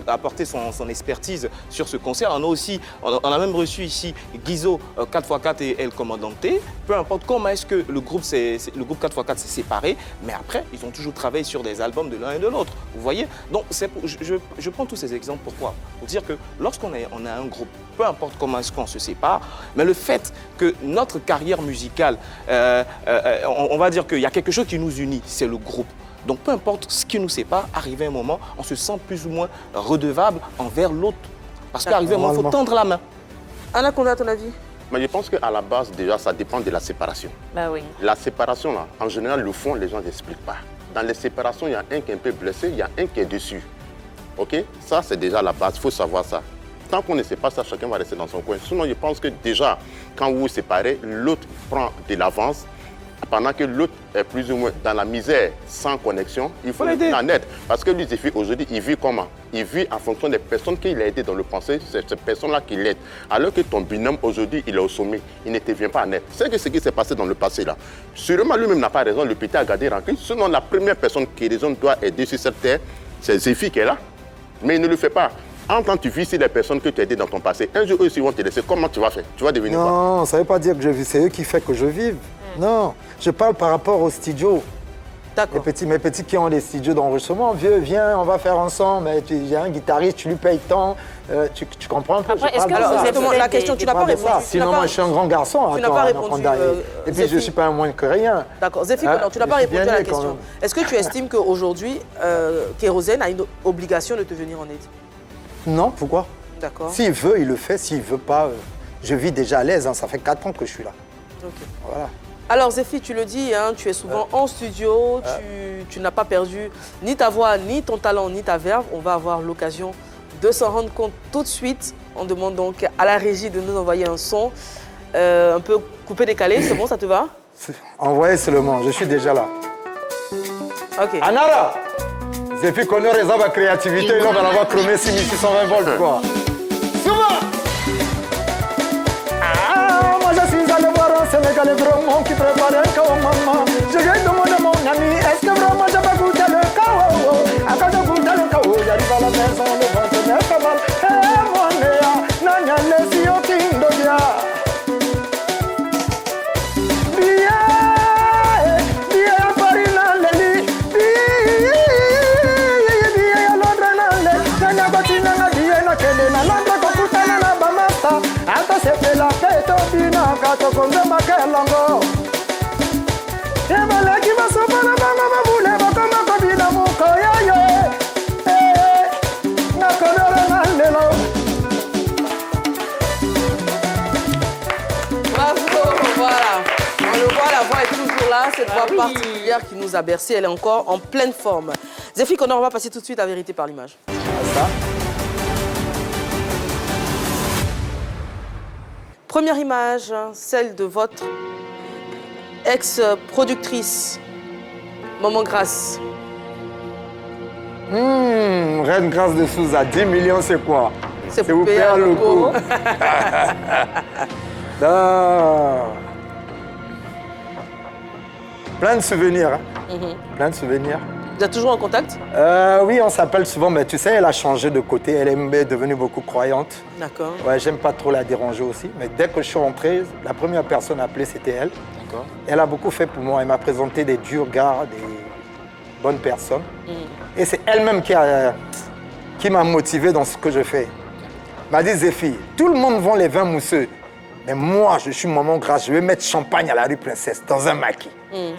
apporter son expertise sur ce concert. On a même reçu ici Guizo 4x4 et El Comandante. Peu importe comment est-ce que le groupe 4x4 s'est séparé, mais après, ils ont toujours travaillé sur des albums de l'un et de l'autre. Vous voyez? Donc, je prends tous ces exemples. Pourquoi? Pour dire que lorsqu'on a un groupe, peu importe comment est-ce qu'on se sépare, mais le fait que notre carrière musicale, on va dire qu'il y a quelque chose qui nous unit, c'est le groupe. Donc peu importe ce qui nous sépare, arrivé un moment, on se sent plus ou moins redevable envers l'autre. Parce qu'arrivé un moment, il faut tendre la main. Anaconda, à ton avis? Mais je pense qu'à la base, déjà, ça dépend de la séparation. Bah oui. La séparation, là, en général, le fond, les gens n'expliquent pas. Dans les séparations, il y a un qui est un peu blessé, il y a un qui est dessus. OK? Ça, c'est déjà la base, il faut savoir ça. Tant qu'on ne sait pas ça, chacun va rester dans son coin. Sinon, je pense que déjà, quand vous vous séparez, l'autre prend de l'avance. Pendant que l'autre est plus ou moins dans la misère, sans connexion, il faut l'aider en aide. Parce que lui, aujourd'hui, il vit comment? Il vit en fonction des personnes qu'il a aidées dans le passé, c'est ces personnes-là qui l'aident. Alors que ton binôme, aujourd'hui, il est au sommet, il ne te vient pas en aide. C'est ce qui s'est passé dans le passé, là. Sûrement, lui-même n'a pas raison, le petit a gardé rancune. Sinon, la première personne qui doit aider sur cette terre, c'est Zéphie qui est là. Mais il ne le fait pas. Quand tu vis sur les personnes que tu as aidées dans ton passé, un jour, eux aussi vont te laisser. Comment tu vas faire? Tu vas devenir quoi? Non, ça ne veut pas dire que je vis. C'est eux qui font que je vive. Non, je parle par rapport aux studios. Mes petits qui ont des studios d'enregistrement, vieux, viens, on va faire ensemble. Il y a un guitariste, tu lui payes tant. Tu comprends un peu? Après, est-ce que vous avez la question, tu n'as pas répondu. Sinon, moi, je suis un grand garçon. Tu n'as pas répondu. Et puis, je ne suis pas un moins que rien. D'accord. Zéphie, tu n'as pas répondu à la question. Est-ce que tu estimes qu'aujourd'hui, Kérosène a une obligation de te venir en aide? Non, pourquoi? D'accord. S'il veut, il le fait. S'il ne veut pas, je vis déjà à l'aise. Ça fait 4 ans que je suis là. Ok. Voilà. Alors Zéphie, tu le dis, hein, tu es souvent en studio, tu n'as pas perdu ni ta voix, ni ton talent, ni ta verve. On va avoir l'occasion de s'en rendre compte tout de suite. On demande donc à la régie de nous envoyer un son un peu coupé-décalé. C'est bon, ça te va? Envoyez seulement, je suis déjà là. Ok. Anara, Zéphie connaît les hommes à créativité, il va l'avoir chromé 6620 volts, quoi. Souvent! Moi je suis allé voir un Sénégalais vraiment qui prépare un kao maman. Je lui ai demandé à mon ami, est-ce que vraiment je vais goûter le kao? Quand je goûte le kao, j'arrive à la maison, le ventre me fait mal. Eh mon néa, nanya lesi au kindogia. Bien à Paris dans le lit, bien à Londres dans le lit. Nanya batina na bien na kele na Londres kokuta na bamasta. Ata sepe la peto bina kato konde makelango. Eba ki basopa na banga mabule bakoma kobina muko yayo. Na konore na lelo. Bravo, voilà. On le voit, la voix est toujours là, cette voix particulière qui nous a bercé, elle est encore en pleine forme. Zéphie Connor, on va passer tout de suite à Vérité par l'image. Ça. Première image, celle de votre ex-productrice, Maman Grâce. Reine Grâce de Souza, 10 millions, c'est quoi? C'est vous payer un loco. Plein de souvenirs. Hein. Plein de souvenirs. Vous êtes toujours en contact? Oui, on s'appelle souvent, mais tu sais, elle a changé de côté. Elle est devenue beaucoup croyante. D'accord. Ouais, j'aime pas trop la déranger aussi. Mais dès que je suis rentré, la première personne appelée, c'était elle. D'accord. Elle a beaucoup fait pour moi. Elle m'a présenté des durs gars, des bonnes personnes. Et c'est elle-même qui m'a motivé dans ce que je fais. Elle m'a dit, Zéphi, tout le monde vend les vins mousseux. Mais moi, je suis maman grasse, je vais mettre champagne à la rue Princesse, dans un maquis.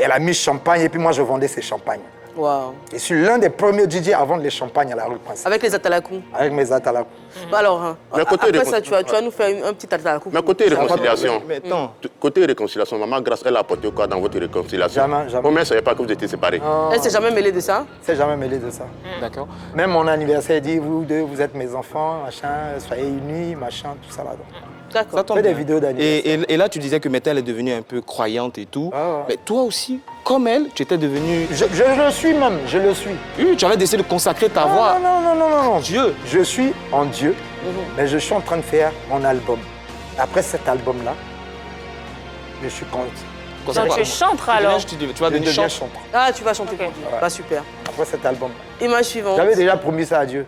Elle a mis champagne et puis moi, je vendais ces champagnes. Waouh. Je suis l'un des premiers DJ à vendre les champagnes à la rue Princesse. Avec les atalakou. Avec mes atalakou. Alors, hein, Mais côté après ça, réconciliation- tu vas nous faire un petit atalakou. Mais côté réconciliation, Mais attends, côté réconciliation, maman Grâce, elle a apporté quoi dans votre réconciliation? Jamais, jamais. Combien ne savait pas que vous étiez séparés? Elle s'est jamais mêlée de ça? Je ne s'est jamais mêlé de ça. d'accord. Même mon anniversaire, elle dit, vous deux, vous êtes mes enfants, machin, soyez unis, machin, tout ça là-dedans. D'accord. Ça tombe Fais des bien. vidéos d'anniversaire. Et là, tu disais que maintenant, elle est devenue un peu croyante et tout. Ah ouais. Mais toi aussi, comme elle, tu étais devenu... Je le suis même, je le suis. Oui, tu avais décidé de consacrer ta voix. Non. Dieu. Je suis en Dieu, mais je suis en train de faire mon album. Après cet album-là, je suis content. Donc tu chantes alors. Tu vas Je devenir deviens chanteur. chanteur. Ah, tu vas chanter Ok. pour Dieu. Bah, super. Après cet album. Image suivante. J'avais déjà promis ça à Dieu.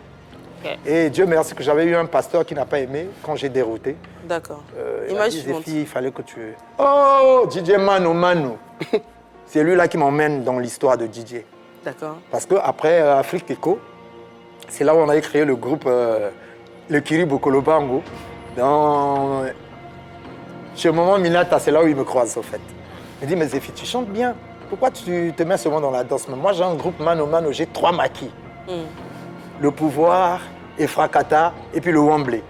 Ok. Et Dieu merci que j'avais eu un pasteur qui n'a pas aimé quand j'ai dérouté. D'accord. Il m'a Image dit, suivante. Zéphi, il fallait que tu... Oh, DJ Mano. C'est lui-là qui m'emmène dans l'histoire de DJ. D'accord. Parce qu'après Afrique Echo, c'est là où on avait créé le groupe le Kiri Bokolobango. Chez Maman Minata, c'est là où il me croise, au fait. Il me dit, mais Zéphi, tu chantes bien. Pourquoi tu te mets seulement dans la danse? Mais moi, j'ai un groupe Mano, j'ai 3 maquis. Le Pouvoir, Efrakata et puis le Wembley.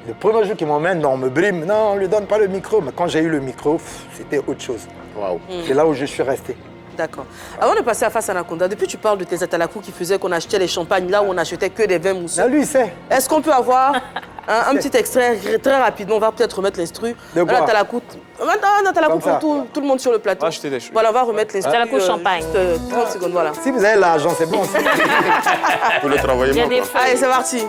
Le premier jour qu'il m'emmène, non, on me brime. Non, on ne lui donne pas le micro. Mais quand j'ai eu le micro, c'était autre chose. Waouh. C'est là où je suis resté. D'accord. Avant de passer à Face Anaconda, depuis tu parles de tes atalakou qui faisaient qu'on achetait les champagnes là où on achetait que des vins mousseux. Là, lui, il sait. Est-ce qu'on peut avoir un petit extrait très rapidement? On va peut-être remettre l'instru. De quoi? L'atalakou. Un atalakou Comme ça. pour tout le monde sur le plateau. Ah, je t'ai lâché. Voilà, on va remettre l'instru. Atalakou champagne. Juste 30 secondes, voilà. Si vous avez l'argent, c'est bon. Vous le travaillez Il y a moins, des quoi. feux. Allez, c'est parti.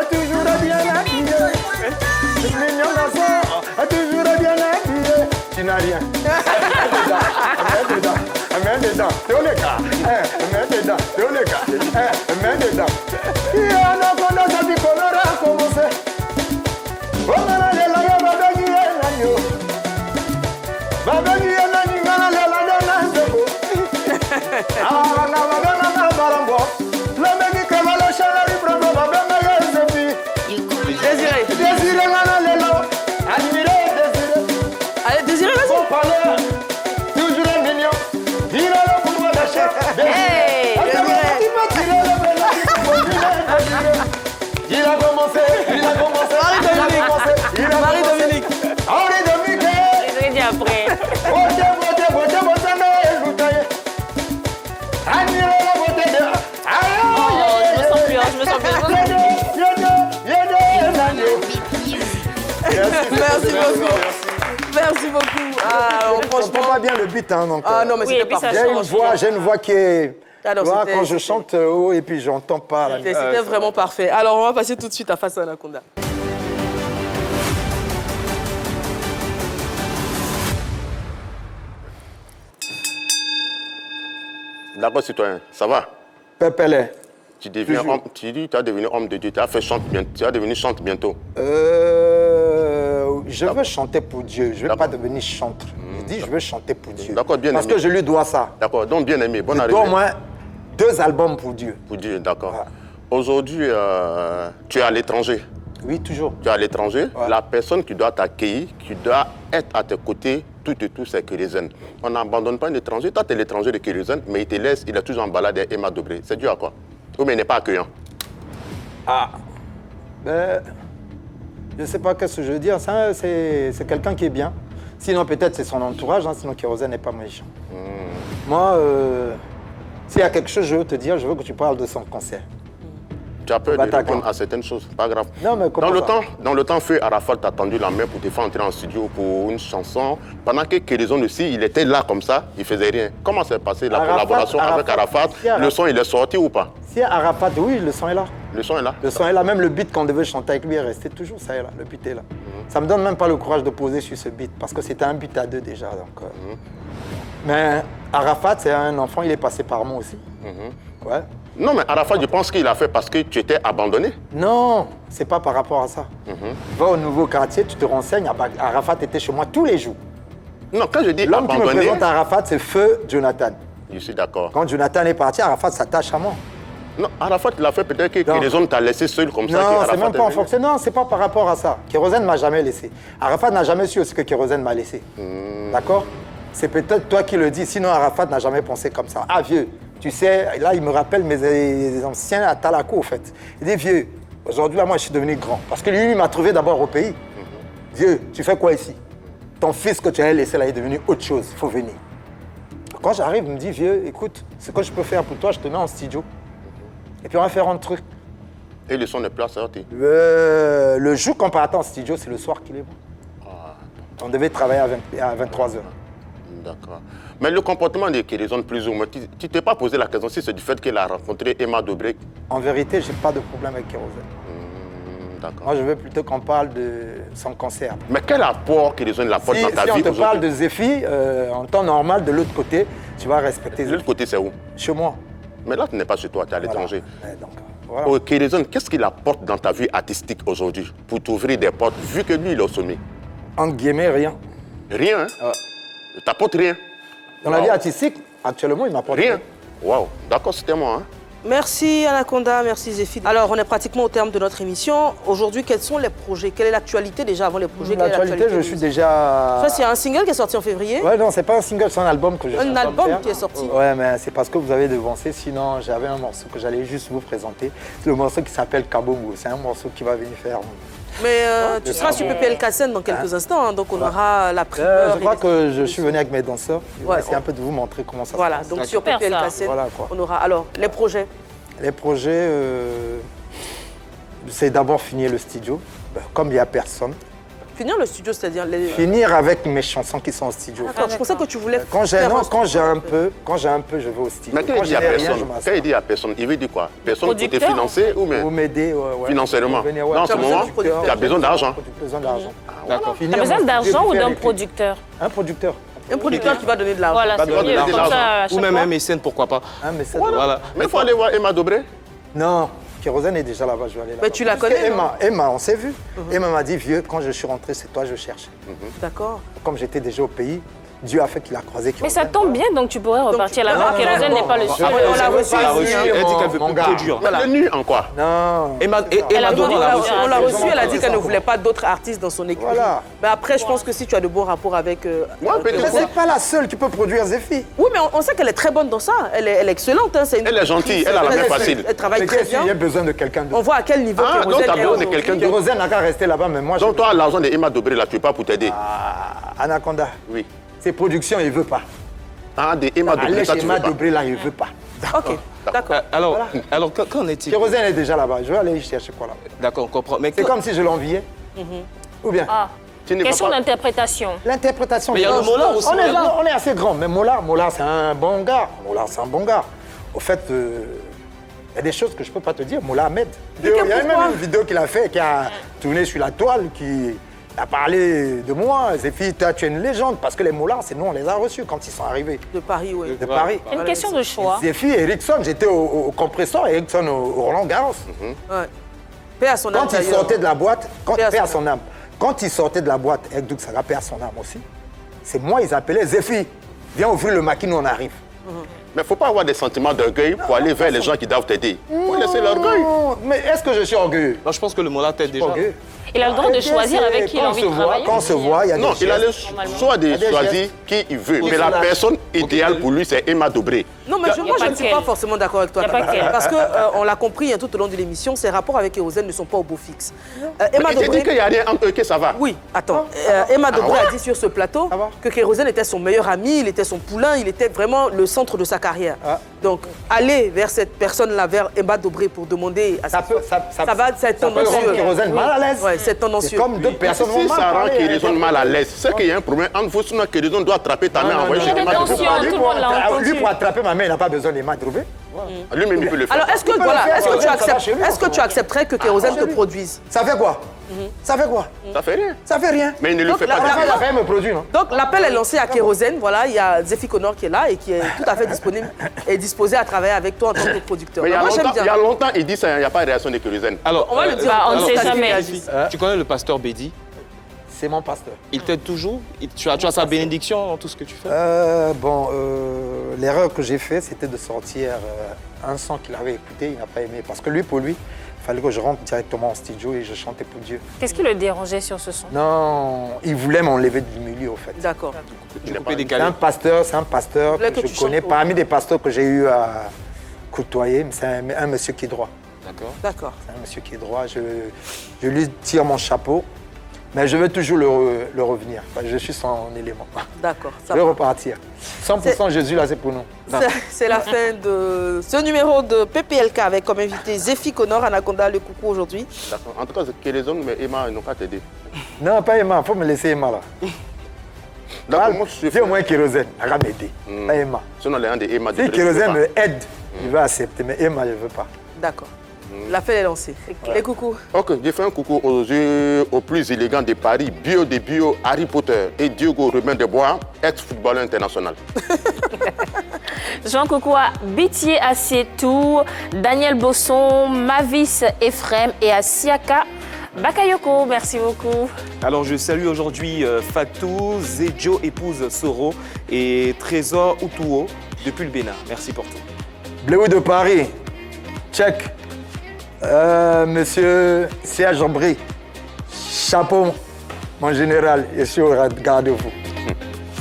Toujours bien habillé. Mignon garçon, toujours bien habillé. Tu n'as rien. Mets dedans. Mets dedans. Toleka. Mets dedans. Toleka. Mets dedans. Il y a un enfant dans sa vie qu'on aura commencé. On a les laïcs, on va gagner l'agneau. Va gagner l'agneau, on a les laïcs, on a un peu. Ah, on a gagné un barambo. Le mec qui va le chaleur, il prend le babé, mais il est Zéphi. Désiré. Désiré, on a les lots. Admiré, désiré. Allez, Désiré, vas-y. Son palais, toujours mignon. Il a le pouvoir d'achat. Hey, Il a commencé. Marie-Dominique. Henri Dominique. Je l'ai dit après. Je me sens bien. Merci beaucoup. Merci beaucoup. Ah, Je comprends franchement. pas bien le beat, hein, donc. Ah non, mais Oui, c'était et puis ça parfait. J'ai une voix qui est. Ah non, Tu vois, c'était- quand je c'était- chante haut et puis j'entends pas la C'était vraiment parfait. Alors, on va passer tout de suite à Face Anaconda. D'accord, citoyen, ça va? Pépélé. Tu deviens Toujours. homme, tu dis tu as devenu homme de Dieu, tu as fait chante bientôt, tu as devenu chante bientôt. Je veux chanter pour Dieu. Je ne veux pas devenir chanteur. Je dis je veux chanter pour Dieu. D'accord, bien Parce aimé. que je lui dois ça. D'accord, donc bien aimé, bonne Je arrivée. dois au moins 2 albums pour Dieu. Pour Dieu, d'accord. Ouais. Aujourd'hui, tu es à l'étranger. Oui, toujours. Tu es à l'étranger, Ouais. la personne qui doit t'accueillir, qui doit être à tes côtés, tout et tout, c'est Kérosène. On n'abandonne pas un étranger. Toi, tu es l'étranger de Kérosène, mais il te laisse, il est toujours en balade et Emma Dobré. C'est dû à quoi? Ou bien il n'est pas accueillant. Ben, je ne sais pas qu'est-ce que je veux dire. Ça, c'est quelqu'un qui est bien. Sinon, peut-être c'est son entourage. Sinon, Kérosène n'est pas méchant. Moi, S'il y a quelque chose, je veux te dire, je veux que tu parles de son concert. Tu as peur de répondre à certaines choses, pas grave. Non, mais comment dans le temps, Feu Arafat t'a tendu la main pour te faire entrer en studio pour une chanson. Pendant que Kérizone aussi, il était là comme ça, il faisait rien. Comment s'est passée la collaboration avec Arafat? Le son, il est sorti ou pas? Si Arafat, oui, le son est là. Le son est là? Le son est là. Même le beat qu'on devait chanter avec lui est resté toujours, ça est là. Le beat est là. Ça me donne même pas le courage de poser sur ce beat parce que c'était un beat à deux déjà. Donc, Mais Arafat, c'est un enfant, il est passé par moi aussi. Ouais. Non, mais Arafat, je pense qu'il a fait parce que tu étais abandonné. Non, c'est pas par rapport à ça. Va au nouveau quartier, tu te renseignes. Arafat était chez moi tous les jours. Non, quand je dis l'homme abandonné... qui me présente Arafat, c'est Feu Jonathan. Je suis d'accord. Quand Jonathan est parti, Arafat s'attache à moi. Non, Arafat l'a fait peut-être que Kérizone t'a laissé seul comme ça. Non, c'est même pas en fonction. Non, c'est pas par rapport à ça. Kérosène ne m'a jamais laissé. Arafat n'a jamais su aussi que Kérosène m'a laissé. D'accord? C'est peut-être toi qui le dis. Sinon, Arafat n'a jamais pensé comme ça. Ah, vieux, tu sais, là, il me rappelle mes anciens à Talako, au fait. Il dit, vieux, aujourd'hui, là, moi, je suis devenu grand. Parce que lui, il m'a trouvé d'abord au pays. Vieux, tu fais quoi ici? Ton fils que tu avais laissé là est devenu autre chose. Il faut venir. Quand j'arrive, il me dit, vieux, écoute, ce que je peux faire pour toi, je te mets en studio. Et puis on va faire un truc. Et le son n'est plus sorti? Le jour qu'on partait en studio, c'est le soir qu'il est bon. On devait travailler à 23h. D'accord. Mais le comportement de Kérizone, plus ou moins, tu ne t'es pas posé la question si c'est du fait qu'elle a rencontré Emma Dobré? En vérité, je n'ai pas de problème avec Kérosène. D'accord. Moi, je veux plutôt qu'on parle de son concert. Mais quel apport Kérizone apporte dans ta vie? Si on te parle de Zéphie, en temps normal, de l'autre côté, tu vas respecter Zéphie. De l'autre côté, c'est où? Chez moi. Mais là, tu n'es pas chez toi, tu es à l'étranger. Voilà. Oh, Kérizone, qu'est-ce qu'il apporte dans ta vie artistique aujourd'hui pour t'ouvrir des portes, vu que lui, il est au sommet? En guillemets, rien. Rien, hein? Il t'apporte rien? Dans la vie artistique, actuellement, il m'apporte rien. Waouh, d'accord, c'était moi. Hein? Merci Anaconda, merci Zéphie. Alors, on est pratiquement au terme de notre émission. Aujourd'hui, quels sont les projets? Quelle est l'actualité déjà avant les projets? L'actualité, je suis déjà... Ça, c'est un single qui est sorti en février? Ouais, non, c'est pas un single, c'est un album que je suis en train de faire. Un album qui est sorti? Ouais, mais c'est parce que vous avez devancé. Sinon, j'avais un morceau que j'allais juste vous présenter. C'est le morceau qui s'appelle Kabongo. C'est un morceau qui va venir faire... Mais tu seras sur PPL Kassen dans quelques instants, hein, donc on aura la primeur. Je crois que je suis venu avec mes danseurs. Je vais essayer un peu de vous montrer comment ça se passe. Voilà, donc sur PPL Kassen, on aura... Alors, les projets? Les projets, c'est d'abord finir le studio, comme il n'y a personne. Finir le studio, c'est-à-dire finir avec mes chansons qui sont au studio. Attends, je pensais que tu voulais... Quand j'ai un peu, je vais au studio. Mais quand il dit à personne, il veut dire quoi? Personne pour te financer ou même... Pour m'aider, financièrement. Non, en ce moment, tu as besoin d'argent. Besoin d'argent. D'accord. Tu as besoin d'argent ou d'un producteur? Un producteur. Un producteur qui va donner de l'argent. Voilà, c'est mieux, comme ça, ou même un mécène, pourquoi pas. Un mécène. Voilà. Mais il faut aller voir Emma Dobré. Non, Kérosène est déjà là-bas, je vais aller là-bas. Mais tu la connais? Emma, on s'est vu. Emma m'a dit, vieux, quand je suis rentré, c'est toi que je cherchais. D'accord. Comme j'étais déjà au pays, Dieu a fait qu'il a croisé Kérosène. Mais ça tombe bien, donc tu pourrais repartir là-bas. Kérosène n'est pas le seul. On l'a reçu. Elle dit qu'elle veut plus produire. Elle est nue en quoi? Non. On l'a reçue, elle a dit qu'elle ne voulait pas d'autres artistes dans son équipe. Voilà. Mais après, je pense que si tu as de bons rapports avec... Mais c'est pas la seule qui peut produire Zéphie. Oui, mais on sait qu'elle est très bonne dans ça. Elle est excellente. Hein. Elle est gentille, elle a la main facile. Elle travaille très bien. Il y a besoin de quelqu'un d'autre. On voit à quel niveau donc tu as besoin de quelqu'un d'autre. Kérosène n'a qu'à rester là-bas, mais moi... Donc toi, l'argent de Emma Dobré, là, tu ne peux pas pour t'aider? Anaconda. Oui. Ses productions, il ne veut pas. Ah, de Emma Dobré, ça, tu Emma veux pas? Dobré, là, il ne veut pas. Ok, d'accord. Alors qu'en est-il? Kérosène est déjà là-bas. Je vais aller chercher quoi là. D'accord, on comprend. C'est comme si je l'enviais. Ou bien? Question d'interprétation. L'interprétation. Mais il y a le Mollard aussi. On est assez grand. Mais Mollard, c'est un bon gars. Au fait, il y a des choses que je ne peux pas te dire. Mollard m'aide. Il y a même une vidéo qu'il a fait, qui a tourné sur la toile, qui a parlé de moi. Zéphie, toi, tu es une légende. Parce que les Mollards, c'est nous, on les a reçus quand ils sont arrivés. De Paris, oui. De Paris. C'est une question de choix. Zéphie, Ericsson, j'étais au compresseur, Ericsson au Roland Garros. Ouais. Paix à son âme. Quand il sortait de la boîte, paix à son âme. Quand il sortait de la boîte, avec Doug Saga, paix à son âme aussi, c'est moi, ils appelaient Zéphie, viens ouvrir le maquis, nous on arrive. Mais il ne faut pas avoir des sentiments d'orgueil pour aller vers les gens qui doivent t'aider. Il faut laisser l'orgueil. Mais est-ce que je suis orgueilleux? Non, je pense que le Mollard t'aide déjà. Il a le droit de choisir avec qui il a envie de travailler. Quand on se voit, il y a des Non, il a le gestes. choix de choisir qui il veut. Mais la personne idéale pour lui, c'est Emma Dobré. Non, mais moi, je ne suis pas forcément d'accord avec toi. Y a pas qu'elle. Parce qu'on l'a compris tout au long de l'émission, ses rapports avec Kérosène ne sont pas au beau fixe. Emma Il dit Dobré... qu'il n'y a rien entre eux, que ça va. Oui, attends. Emma Dobré a dit sur ce plateau que Kérosène était son meilleur ami, il était son poulain, il était vraiment le centre de sa carrière. Donc, aller vers cette personne-là, vers Emma Dobré pour demander... Ça peut c'est rendre tendancieux. Kérosène mal à l'aise. Oui, c'est tendancieux. Comme deux personnes vont Si mal ça rend parler. Kérosène mal à l'aise, c'est qu'il y a un problème entre vous, sinon Kérosène doit attraper ta main, envoyer Il y chez a Emma des Dobré. tensions, tout le monde l'a entendu. Lui, pour attraper ma main, il n'a pas besoin d'Emma Dobré. Lui-même, il peut le faire. Alors, est-ce que, Il peut voilà, le faire, est-ce que, tu ça va acceptes, chez lui, est-ce que tu accepterais que Kérosène chez te lui. produise? Ça fait quoi? Ça fait quoi? Ça fait rien. Ça fait rien. Mais il ne le Donc, fait la- pas. la- Il a quand même produit, non? Donc l'appel est lancé à Kérosène. Voilà, il y a Zéphie Connor qui est là et qui est tout à fait disponible et disposé à travailler avec toi en tant que producteur. Mais il y a Moi, j'aime longtemps, bien. il dit ça, il n'y a pas de réaction de Kérosène. Alors, On va le dire. Bah, on ne Alors, sait ça, jamais. réagisse. tu connais le pasteur Bédi? C'est mon pasteur. Il t'aide toujours? Tu as sa bénédiction dans tout ce que tu fais? L'erreur que j'ai faite, c'était de sortir un son qu'il avait écouté, il n'a pas aimé. Parce que lui, pour lui, il fallait que je rentre directement en studio et je chantais pour Dieu. Qu'est-ce qui le dérangeait sur ce son? Non, il voulait m'enlever du milieu, au fait. D'accord. Tu coupais C'est décalé. un pasteur voulais que que je tu connais. chantes Parmi des pasteurs que j'ai eu à côtoyer, mais c'est un monsieur qui est droit. D'accord. D'accord. C'est un monsieur qui est droit. Je lui tire mon chapeau, mais je veux toujours le revenir. Je suis son élément. D'accord. Je Ça vais va. repartir. 100% Jésus, là, c'est pour nous. C'est la fin de ce numéro de PPLK avec comme invité Zéphie Connor, Anaconda, le coucou aujourd'hui. D'accord. En tout cas, Kérosène, mais Emma, ils n'ont pas t'aider. Non, pas Emma. Il faut me laisser Emma, là. D'accord, moi, je Dis au moins Kérosène. Elle va m'aider. Pas Emma. Sinon, les gens de Emma Si Dobré, Kérosène je peux me aide, je vais accepter. Mais Emma, je ne veux pas. D'accord. L'appel est lancé. Les coucous. pas. Ok, j'ai fait un coucou aux yeux aux plus élégants de Paris, Bio de Bio, Harry Potter et Diogo Robin de Bois, ex-footballeur international. Jean coucou à Bitier Assietou, Daniel Bosson, Mavis Ephraim et à Siaka Bakayoko. Merci beaucoup. Alors je salue aujourd'hui Fatou, Zedjo, épouse Soro et Trésor Utuo depuis le Bénin. Merci pour tout. Bléou de Paris. Check. Monsieur Serge Ambry. Chapeau, mon général. Je suis au garde-vous.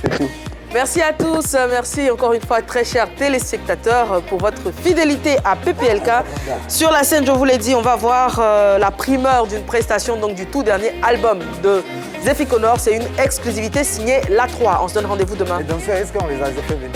C'est tout. Merci à tous. Merci encore une fois, très chers téléspectateurs, pour votre fidélité à PPLK. Sur la scène, je vous l'ai dit, on va voir la primeur d'une prestation donc, du tout dernier album de Zéphie Connor. C'est une exclusivité signée La 3. On se donne rendez-vous demain. Et donc, est-ce qu'on les a fait venir?